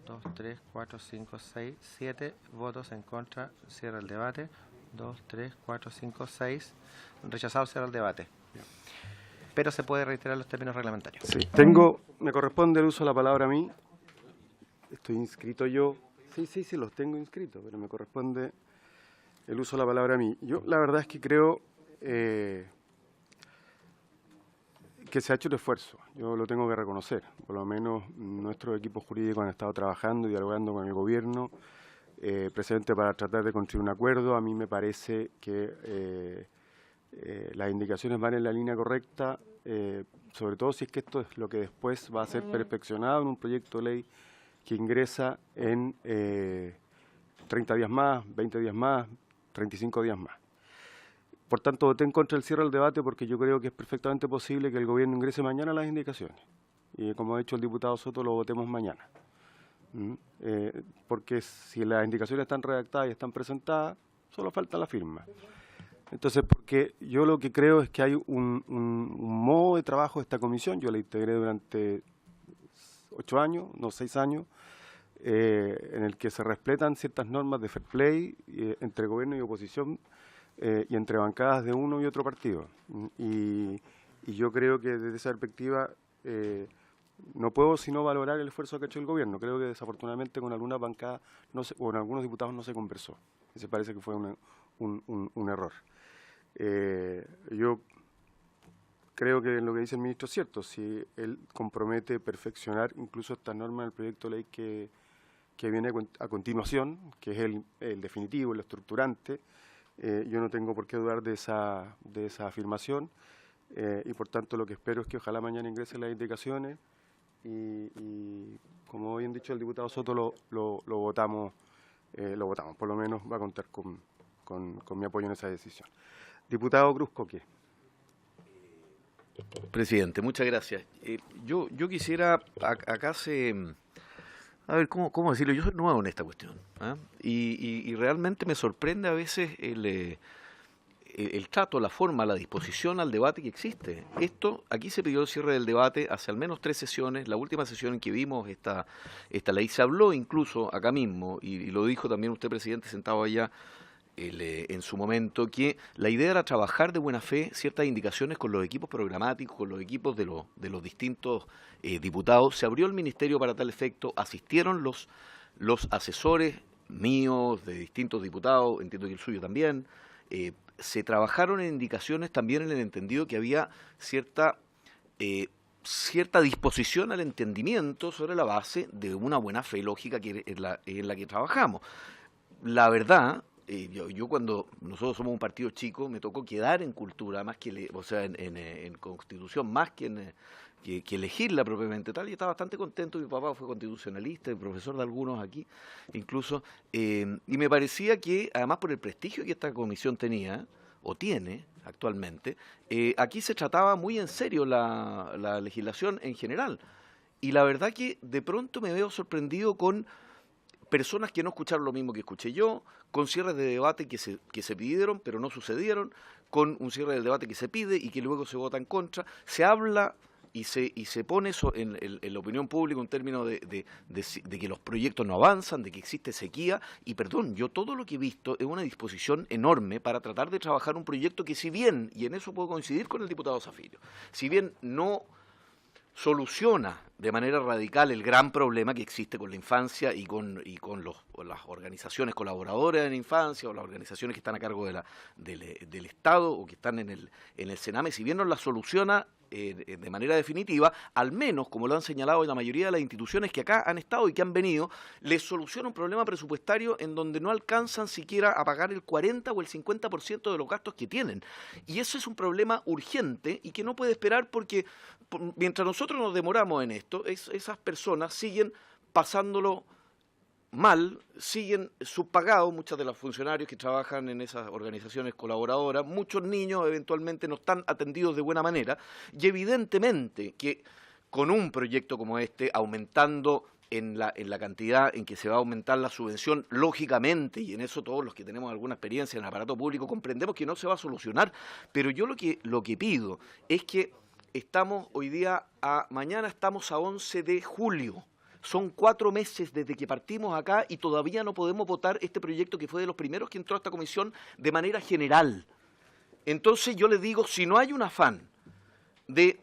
2, 3, 4, 5, 6, 7 votos en contra. Cierra el debate. 2, 3, 4, 5, 6. Rechazado, cierra el debate. Pero se puede reiterar los términos reglamentarios. Sí, me corresponde el uso de la palabra a mí. Estoy inscrito yo. Sí, los tengo inscritos, pero me corresponde el uso de la palabra a mí. Yo la verdad es que creo que se ha hecho el esfuerzo. Yo lo tengo que reconocer. Por lo menos nuestros equipos jurídicos han estado trabajando y dialogando con el gobierno, presidente, para tratar de construir un acuerdo. A mí me parece que las indicaciones van en la línea correcta, sobre todo si es que esto es lo que después va a ser perfeccionado en un proyecto de ley que ingresa en 30 días más, 20 días más, 35 días más. Por tanto, voté en contra del cierre del debate porque yo creo que es perfectamente posible que el gobierno ingrese mañana las indicaciones. Y como ha dicho el diputado Soto, lo votemos mañana. Porque si las indicaciones están redactadas y están presentadas, solo falta la firma. Entonces, porque yo lo que creo es que hay un modo de trabajo de esta comisión. Yo la integré durante 8 años, no 6 años, en el que se respetan ciertas normas de fair play entre gobierno y oposición, y entre bancadas de uno y otro partido. Y yo creo que desde esa perspectiva no puedo sino valorar el esfuerzo que ha hecho el gobierno. Creo que desafortunadamente con algunas bancadas o con algunos diputados no se conversó. Ese parece que fue un error. Yo creo que lo que dice el ministro es cierto. Si él compromete perfeccionar incluso esta norma del proyecto de ley que viene a continuación, que es el definitivo, el estructurante, yo no tengo por qué dudar de esa afirmación, y por tanto lo que espero es que ojalá mañana ingresen las indicaciones y como bien dicho el diputado Soto, lo votamos, por lo menos va a contar con mi apoyo en esa decisión. Diputado Cruz Coque. Presidente, muchas gracias. Yo quisiera, acá a ver, ¿cómo decirlo? Yo soy nuevo en esta cuestión, ¿eh? Y realmente me sorprende a veces el trato, la forma, la disposición al debate que existe. Aquí se pidió el cierre del debate hace al menos 3 sesiones. La última sesión en que vimos esta ley se habló incluso acá mismo, y lo dijo también usted, presidente, sentado allá, en su momento, que la idea era trabajar de buena fe ciertas indicaciones con los equipos programáticos, con los equipos de los distintos diputados. Se abrió el ministerio para tal efecto, asistieron los asesores míos, de distintos diputados, entiendo que el suyo también. Se trabajaron en indicaciones también en el entendido que había cierta disposición al entendimiento sobre la base de una buena fe lógica que en la que trabajamos. La verdad, yo cuando nosotros somos un partido chico, me tocó quedar en cultura, más que en constitución, más que elegirla propiamente tal, y estaba bastante contento. Mi papá fue constitucionalista, el profesor de algunos aquí, incluso, y me parecía que, además por el prestigio que esta comisión tenía, o tiene actualmente, aquí se trataba muy en serio la legislación en general. Y la verdad que de pronto me veo sorprendido con personas que no escucharon lo mismo que escuché yo, con cierres de debate que se pidieron pero no sucedieron, con un cierre del debate que se pide y que luego se vota en contra. Se habla y se pone eso en la opinión pública un término de que los proyectos no avanzan, de que existe sequía, y perdón, yo todo lo que he visto es una disposición enorme para tratar de trabajar un proyecto que, si bien, y en eso puedo coincidir con el diputado Zafiro, si bien no soluciona de manera radical el gran problema que existe con la infancia y con las organizaciones colaboradoras de la infancia o las organizaciones que están a cargo del Estado o que están en el Sename, si bien no la soluciona de manera definitiva, al menos, como lo han señalado la mayoría de las instituciones que acá han estado y que han venido, les soluciona un problema presupuestario en donde no alcanzan siquiera a pagar el 40 o el 50% de los gastos que tienen. Y eso es un problema urgente y que no puede esperar, porque mientras nosotros nos demoramos en esto, esas personas siguen pasándolo mal, siguen subpagados, muchos de los funcionarios que trabajan en esas organizaciones colaboradoras, muchos niños eventualmente no están atendidos de buena manera, y evidentemente que con un proyecto como este, aumentando en la cantidad en que se va a aumentar la subvención, lógicamente, y en eso todos los que tenemos alguna experiencia en el aparato público comprendemos que no se va a solucionar, pero yo lo que pido es que estamos hoy día, mañana estamos a 11 de julio, son 4 meses desde que partimos acá y todavía no podemos votar este proyecto que fue de los primeros que entró a esta comisión de manera general. Entonces yo les digo, si no hay un afán de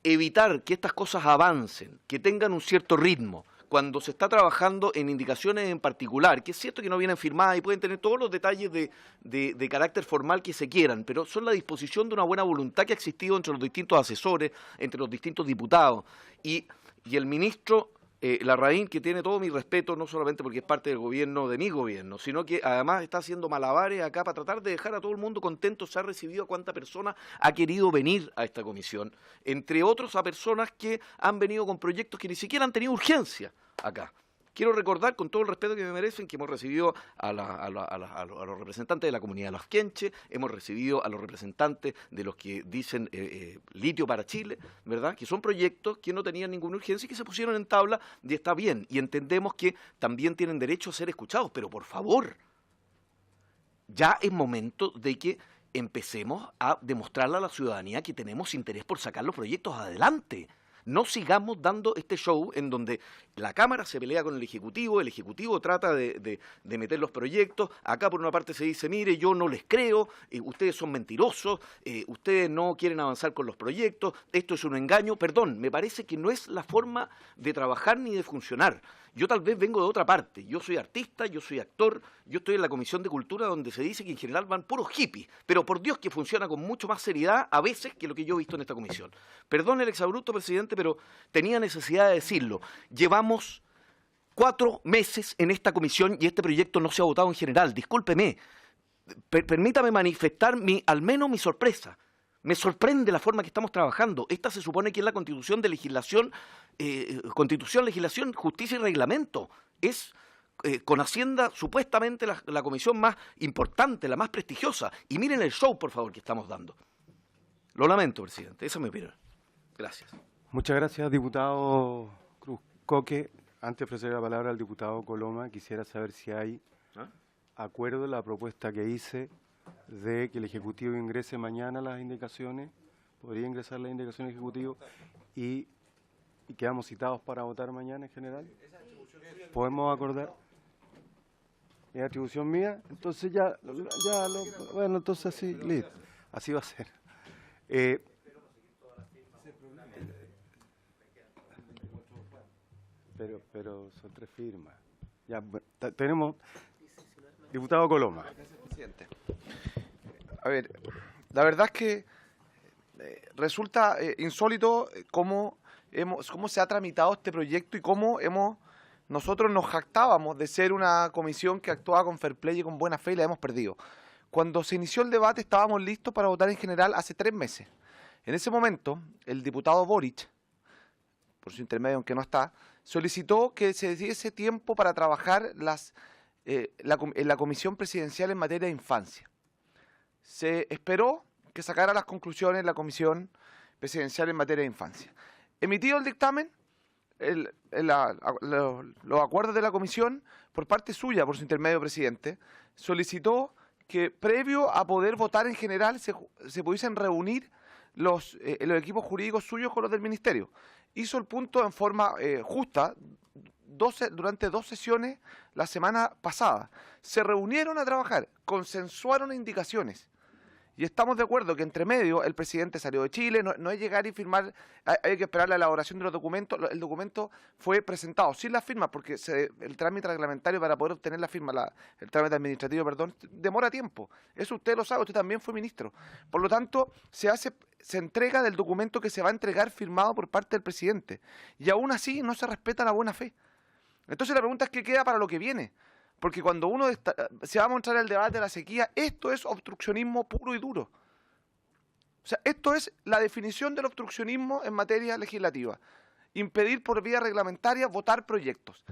evitar que estas cosas avancen, que tengan un cierto ritmo, cuando se está trabajando en indicaciones en particular, que es cierto que no vienen firmadas y pueden tener todos los detalles de carácter formal que se quieran, pero son la disposición de una buena voluntad que ha existido entre los distintos asesores, entre los distintos diputados, y el ministro Larraín, que tiene todo mi respeto, no solamente porque es parte del gobierno, de mi gobierno, sino que además está haciendo malabares acá para tratar de dejar a todo el mundo contento. Se ha recibido a cuánta persona ha querido venir a esta comisión, entre otros a personas que han venido con proyectos que ni siquiera han tenido urgencia acá. Quiero recordar, con todo el respeto que me merecen, que hemos recibido a los representantes de la comunidad de los Quenches, hemos recibido a los representantes de los que dicen litio para Chile, ¿verdad? Que son proyectos que no tenían ninguna urgencia y que se pusieron en tabla, y está bien. Y entendemos que también tienen derecho a ser escuchados, pero por favor, ya es momento de que empecemos a demostrarle a la ciudadanía que tenemos interés por sacar los proyectos adelante. No sigamos dando este show en donde la Cámara se pelea con el Ejecutivo trata de meter los proyectos, acá por una parte se dice, mire, yo no les creo, ustedes son mentirosos, ustedes no quieren avanzar con los proyectos, esto es un engaño. Perdón, me parece que no es la forma de trabajar ni de funcionar. Yo tal vez vengo de otra parte, yo soy artista, yo soy actor, yo estoy en la Comisión de Cultura donde se dice que en general van puros hippies, pero por Dios que funciona con mucho más seriedad a veces que lo que yo he visto en esta comisión. Perdón el exabrupto, presidente, pero tenía necesidad de decirlo. Llevamos 4 meses en esta comisión y este proyecto no se ha votado en general. Discúlpeme, permítame manifestar al menos mi sorpresa. Me sorprende la forma que estamos trabajando. Esta se supone que es la Constitución de legislación, legislación, justicia y reglamento. Es con Hacienda supuestamente la comisión más importante, la más prestigiosa. Y miren el show, por favor, que estamos dando. Lo lamento, presidente. Esa es mi opinión. Gracias. Muchas gracias, diputado Cruz Coque. Antes de ofrecer la palabra al diputado Coloma, quisiera saber si hay acuerdo en la propuesta que hice de que el Ejecutivo ingrese mañana las indicaciones. ¿Podría ingresar las indicaciones del Ejecutivo? Y quedamos citados para votar mañana en general. ¿Podemos acordar? ¿Es atribución mía? Entonces bueno, entonces así, listo. Así va a ser. Pero son 3 firmas. Ya, tenemos... Diputado Coloma. Gracias, presidente. A ver, la verdad es que resulta insólito cómo se ha tramitado este proyecto y cómo nosotros nos jactábamos de ser una comisión que actuaba con fair play y con buena fe, y la hemos perdido. Cuando se inició el debate estábamos listos para votar en general hace 3 meses. En ese momento, el diputado Boric, por su intermedio aunque no está, solicitó que se diese tiempo para trabajar en la Comisión Presidencial en materia de infancia. Se esperó que sacara las conclusiones la Comisión Presidencial en materia de infancia. Emitido el dictamen, los acuerdos de la comisión, por parte suya, por su intermedio, presidente, solicitó que previo a poder votar en general se pudiesen reunir los equipos jurídicos suyos con los del Ministerio. Hizo el punto en forma justa durante 2 sesiones la semana pasada. Se reunieron a trabajar, consensuaron indicaciones. Y estamos de acuerdo que entre medio el presidente salió de Chile, no es llegar y firmar, hay que esperar la elaboración de los documentos. El documento fue presentado sin la firma, porque el trámite reglamentario para poder obtener la firma, el trámite administrativo, perdón, demora tiempo. Eso usted lo sabe, usted también fue ministro. Por lo tanto, se entrega del documento que se va a entregar firmado por parte del presidente. Y aún así no se respeta la buena fe. Entonces la pregunta es qué queda para lo que viene. Porque cuando se va a mostrar el debate de la sequía, esto es obstruccionismo puro y duro. O sea, esto es la definición del obstruccionismo en materia legislativa. Impedir por vía reglamentaria votar proyectos.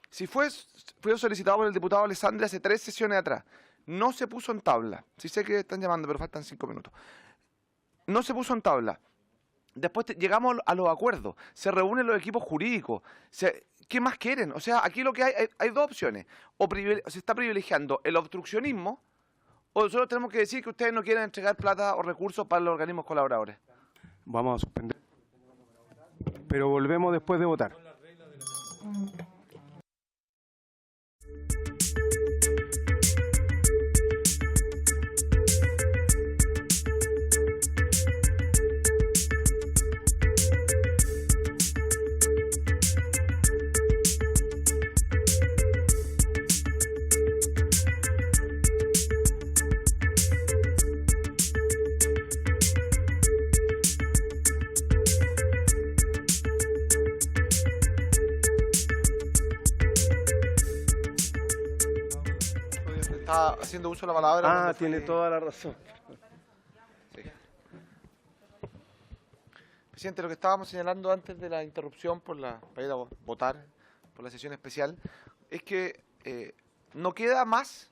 Si fue solicitado por el diputado Alessandri hace 3 sesiones atrás, no se puso en tabla. Sí sé que están llamando, pero faltan 5 minutos. No se puso en tabla. Después llegamos a los acuerdos, se reúnen los equipos jurídicos. ¿Qué más quieren? O sea, aquí lo que hay 2 opciones. O se está privilegiando el obstruccionismo, o nosotros tenemos que decir que ustedes no quieren entregar plata o recursos para los organismos colaboradores. Vamos a suspender. Pero volvemos después de votar. Está haciendo uso de la palabra. Ah, tiene toda la razón. Sí. Presidente, lo que estábamos señalando antes de la interrupción para ir a votar por la sesión especial es que no queda más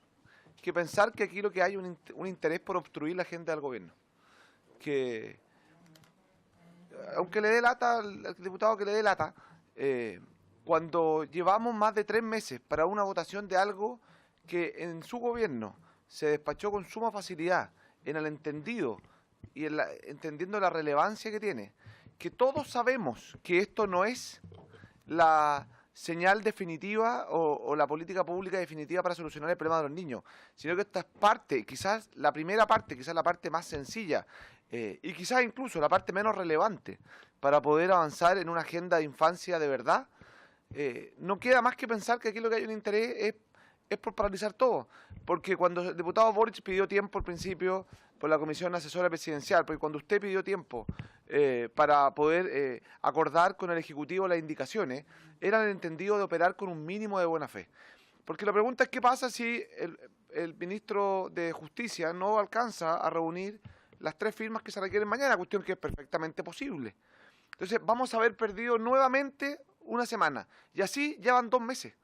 que pensar que aquí lo que hay es un interés por obstruir la agenda del gobierno. Que, aunque le dé lata al diputado que le dé lata, cuando llevamos más de 3 meses para una votación de algo que en su gobierno se despachó con suma facilidad, en el entendido y entendiendo la relevancia que tiene, que todos sabemos que esto no es la señal definitiva o la política pública definitiva para solucionar el problema de los niños, sino que esta es parte, quizás la primera parte, quizás la parte más sencilla y quizás incluso la parte menos relevante para poder avanzar en una agenda de infancia de verdad. No queda más que pensar que aquí lo que hay un interés es por paralizar todo, porque cuando el diputado Boric pidió tiempo al principio por la Comisión Asesora Presidencial, porque cuando usted pidió tiempo para poder acordar con el Ejecutivo las indicaciones, era el entendido de operar con un mínimo de buena fe. Porque la pregunta es qué pasa si el ministro de Justicia no alcanza a reunir las 3 firmas que se requieren mañana, cuestión que es perfectamente posible. Entonces vamos a haber perdido nuevamente una semana, y así llevan 2 meses.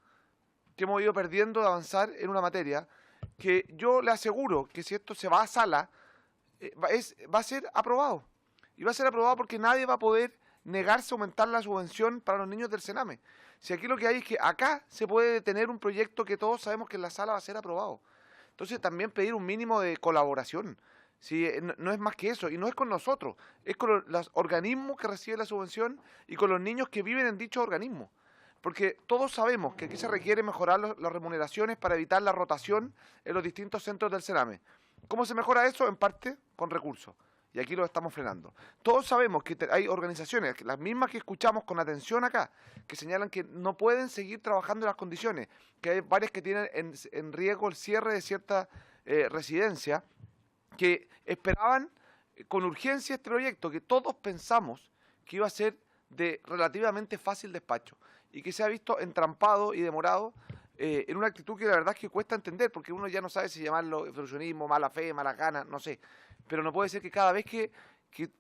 Que hemos ido perdiendo de avanzar en una materia que yo le aseguro que si esto se va a sala, va a ser aprobado. Y va a ser aprobado porque nadie va a poder negarse a aumentar la subvención para los niños del Sename. Si aquí lo que hay es que acá se puede detener un proyecto que todos sabemos que en la sala va a ser aprobado. Entonces también pedir un mínimo de colaboración. Si no es más que eso, y no es con nosotros, es con los organismos que reciben la subvención y con los niños que viven en dichos organismos. Porque todos sabemos que aquí se requiere mejorar las remuneraciones para evitar la rotación en los distintos centros del Sename. ¿Cómo se mejora eso? En parte con recursos. Y aquí lo estamos frenando. Todos sabemos que hay organizaciones, las mismas que escuchamos con atención acá, que señalan que no pueden seguir trabajando en las condiciones, que hay varias que tienen en riesgo el cierre de cierta residencia, que esperaban con urgencia este proyecto, que todos pensamos que iba a ser de relativamente fácil despacho, y que se ha visto entrampado y demorado en una actitud que la verdad es que cuesta entender, porque uno ya no sabe si llamarlo obstruccionismo, mala fe, malas ganas, no sé. Pero no puede ser que cada vez que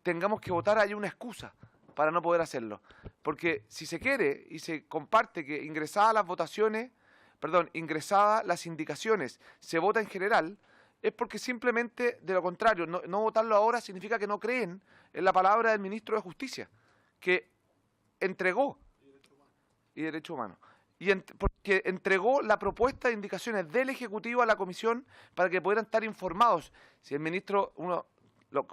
tengamos que votar haya una excusa para no poder hacerlo. Porque si se quiere y se comparte que ingresadas las indicaciones se vota en general, es porque simplemente, de lo contrario, no votarlo ahora significa que no creen en la palabra del ministro de Justicia, que entregó y Derechos Humanos, porque entregó la propuesta de indicaciones del Ejecutivo a la Comisión para que pudieran estar informados. Si el ministro, uno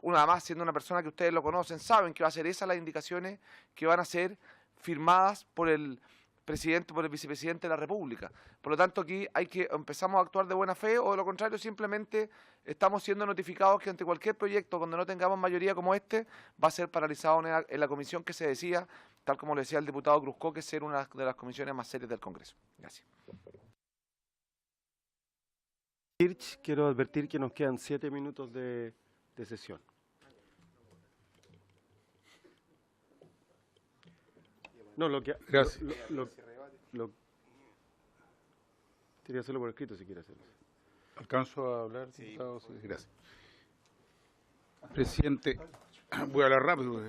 una más siendo una persona que ustedes lo conocen, saben que va a ser esas las indicaciones que van a ser firmadas por el presidente, por el vicepresidente de la República. Por lo tanto, aquí empezamos a actuar de buena fe, o de lo contrario, simplemente estamos siendo notificados que ante cualquier proyecto, cuando no tengamos mayoría como este, va a ser paralizado en la comisión que se decía, tal como le decía el diputado Cruzco, que es ser una de las comisiones más serias del Congreso. Gracias. Quiero advertir que nos quedan 7 minutos de sesión. No, Gracias. Quería hacerlo por escrito si quiere hacerlo. ¿Alcanzo a hablar? Sí. Diputado? Sí, gracias. Presidente, voy a hablar rápido.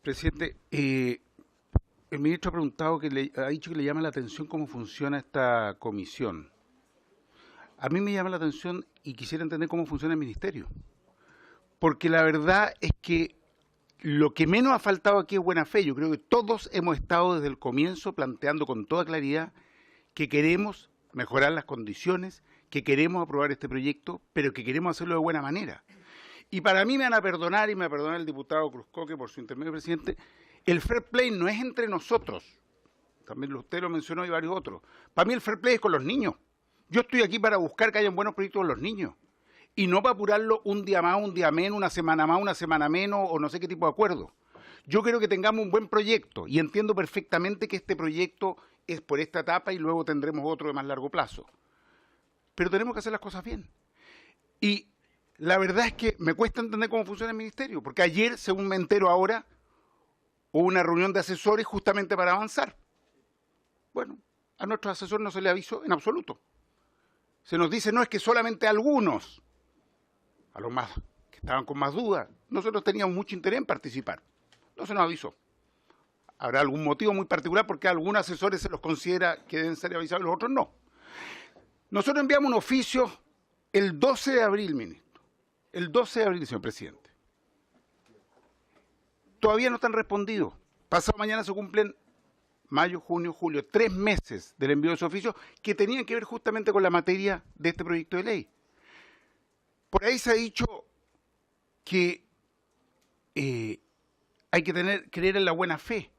Presidente, el ministro ha preguntado, ha dicho que le llama la atención cómo funciona esta comisión. A mí me llama la atención y quisiera entender cómo funciona el ministerio. Porque la verdad es que lo que menos ha faltado aquí es buena fe. Yo creo que todos hemos estado desde el comienzo planteando con toda claridad que queremos mejorar las condiciones, que queremos aprobar este proyecto, pero que queremos hacerlo de buena manera. Y para mí me van a perdonar, y me va a perdonar el diputado Cruzco, que por su intermedio, presidente, el fair play no es entre nosotros. También usted lo mencionó y varios otros. Para mí el fair play es con los niños. Yo estoy aquí para buscar que hayan buenos proyectos con los niños. Y no para apurarlo un día más, un día menos, una semana más, una semana menos, o no sé qué tipo de acuerdo. Yo creo que tengamos un buen proyecto, y entiendo perfectamente que este proyecto es por esta etapa y luego tendremos otro de más largo plazo. Pero tenemos que hacer las cosas bien. Y la verdad es que me cuesta entender cómo funciona el ministerio, porque ayer, según me entero ahora, hubo una reunión de asesores justamente para avanzar. Bueno, a nuestros asesores no se les avisó en absoluto. Se nos dice, no, es que solamente algunos, a los más que estaban con más dudas, nosotros teníamos mucho interés en participar. No se nos avisó. Habrá algún motivo muy particular porque a algunos asesores se los considera que deben ser avisados y los otros no. Nosotros enviamos un oficio el 12 de abril, ministro. El 12 de abril, señor presidente. Todavía no están respondidos. Pasado mañana se cumplen mayo, junio, julio, 3 meses del envío de ese oficio que tenían que ver justamente con la materia de este proyecto de ley. Por ahí se ha dicho que hay que creer en la buena fe.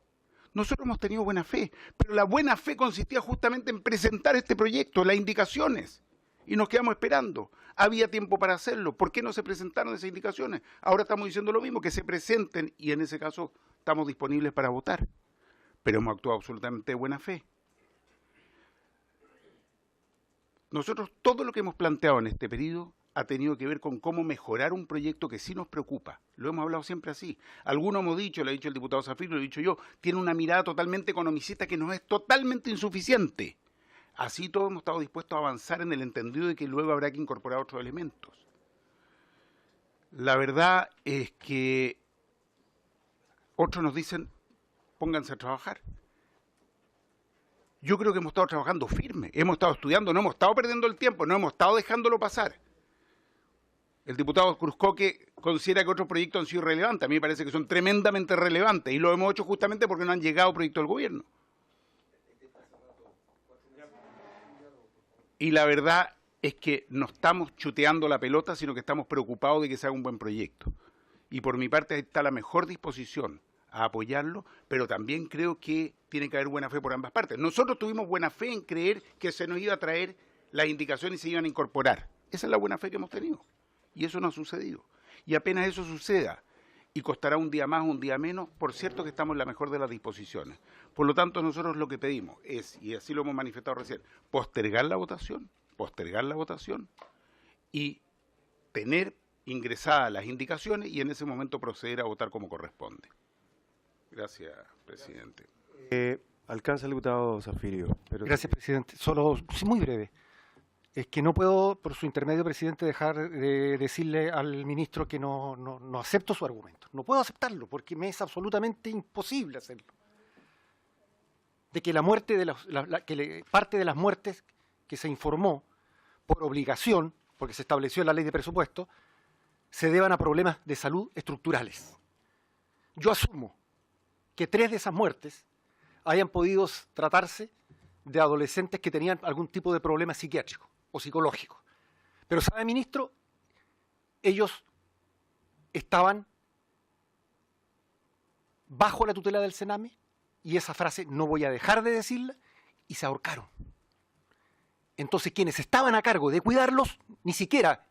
Nosotros hemos tenido buena fe, pero la buena fe consistía justamente en presentar este proyecto, las indicaciones, y nos quedamos esperando. Había tiempo para hacerlo. ¿Por qué no se presentaron esas indicaciones? Ahora estamos diciendo lo mismo, que se presenten, y en ese caso estamos disponibles para votar. Pero hemos actuado absolutamente de buena fe. Nosotros todo lo que hemos planteado en este periodo ha tenido que ver con cómo mejorar un proyecto que sí nos preocupa. Lo hemos hablado siempre así. Algunos hemos dicho, lo ha dicho el diputado Zafir, lo he dicho yo, tiene una mirada totalmente economicista que nos es totalmente insuficiente. Así todos hemos estado dispuestos a avanzar en el entendido de que luego habrá que incorporar otros elementos. La verdad es que otros nos dicen, pónganse a trabajar. Yo creo que hemos estado trabajando firme, hemos estado estudiando, no hemos estado perdiendo el tiempo, no hemos estado dejándolo pasar. El diputado Cruzco que considera que otros proyectos han sido relevantes. A mí me parece que son tremendamente relevantes y lo hemos hecho justamente porque no han llegado proyectos del gobierno. Y la verdad es que no estamos chuteando la pelota, sino que estamos preocupados de que se haga un buen proyecto. Y por mi parte está la mejor disposición a apoyarlo, pero también creo que tiene que haber buena fe por ambas partes. Nosotros tuvimos buena fe en creer que se nos iba a traer las indicaciones y se iban a incorporar. Esa es la buena fe que hemos tenido. Y eso no ha sucedido. Y apenas eso suceda, y costará un día más, un día menos, por cierto que estamos en la mejor de las disposiciones. Por lo tanto, nosotros lo que pedimos es, y así lo hemos manifestado recién, postergar la votación y tener ingresadas las indicaciones y en ese momento proceder a votar como corresponde. Gracias, presidente. Alcanza el diputado Zafirio. Gracias, presidente. Solo, sí, muy breve. Es que no puedo, por su intermedio, presidente, dejar de decirle al ministro que no acepto su argumento. No puedo aceptarlo porque me es absolutamente imposible hacerlo. De que la muerte de parte de las muertes que se informó por obligación, porque se estableció en la ley de presupuesto, se deban a problemas de salud estructurales. Yo asumo que 3 de esas muertes hayan podido tratarse de adolescentes que tenían algún tipo de problema psiquiátrico o psicológico. Pero, ¿sabe, ministro? Ellos estaban bajo la tutela del Sename, y esa frase no voy a dejar de decirla, y se ahorcaron. Entonces quienes estaban a cargo de cuidarlos ni siquiera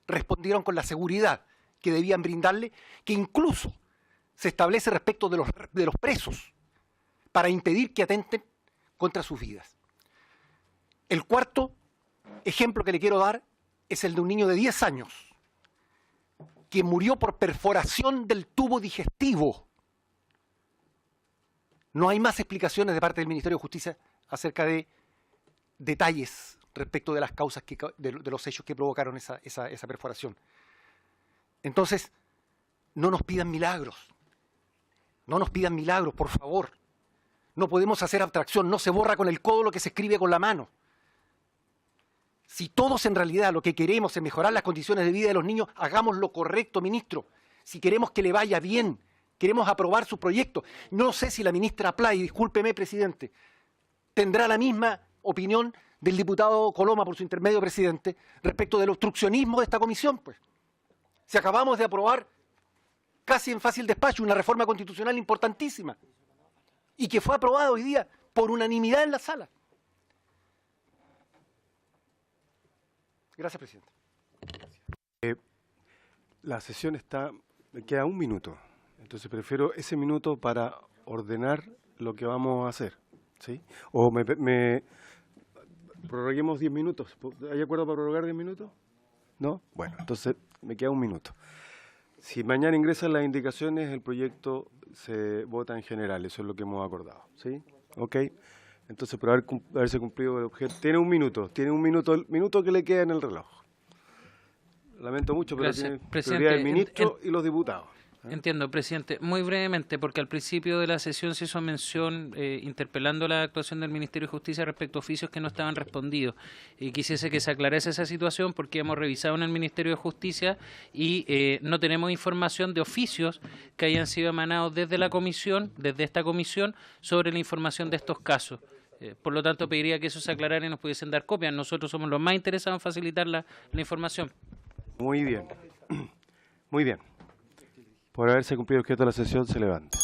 respondieron con la seguridad que debían brindarle, que incluso se establece respecto de los presos para impedir que atenten contra sus vidas. El cuarto ejemplo que le quiero dar es el de un niño de 10 años que murió por perforación del tubo digestivo. No hay más explicaciones de parte del Ministerio de Justicia acerca de detalles respecto de las causas, de los hechos que provocaron esa perforación. Entonces, no nos pidan milagros. No nos pidan milagros, por favor. No podemos hacer abstracción. No se borra con el codo lo que se escribe con la mano. Si todos en realidad lo que queremos es mejorar las condiciones de vida de los niños, hagamos lo correcto, ministro. Si queremos que le vaya bien, queremos aprobar su proyecto. No sé si la ministra Play, discúlpeme, presidente, tendrá la misma opinión del diputado Coloma, por su intermedio, presidente, respecto del obstruccionismo de esta comisión. Pues, si acabamos de aprobar casi en fácil despacho una reforma constitucional importantísima y que fue aprobada hoy día por unanimidad en la sala. Gracias, presidente. La sesión me queda un minuto, entonces prefiero ese minuto para ordenar lo que vamos a hacer, ¿sí? O prorroguemos 10 minutos. ¿Hay acuerdo para prorrogar 10 minutos? ¿No? Bueno, entonces me queda un minuto. Si mañana ingresan las indicaciones, el proyecto se vota en general, eso es lo que hemos acordado, ¿sí? ¿Ok? Entonces, por haberse cumplido el objeto, tiene un minuto el minuto que le queda en el reloj. Lamento mucho, pero tiene prioridad el ministro y los diputados. Entiendo, presidente. Muy brevemente, porque al principio de la sesión se hizo mención, interpelando la actuación del Ministerio de Justicia respecto a oficios que no estaban respondidos. Y quisiese que se aclarase esa situación, porque hemos revisado en el Ministerio de Justicia y no tenemos información de oficios que hayan sido emanados desde la comisión, desde esta comisión, sobre la información de estos casos. Por lo tanto, pediría que eso se aclarara y nos pudiesen dar copias. Nosotros somos los más interesados en facilitar la información. Muy bien. Muy bien. Por haberse cumplido el objeto de la sesión, se levanta.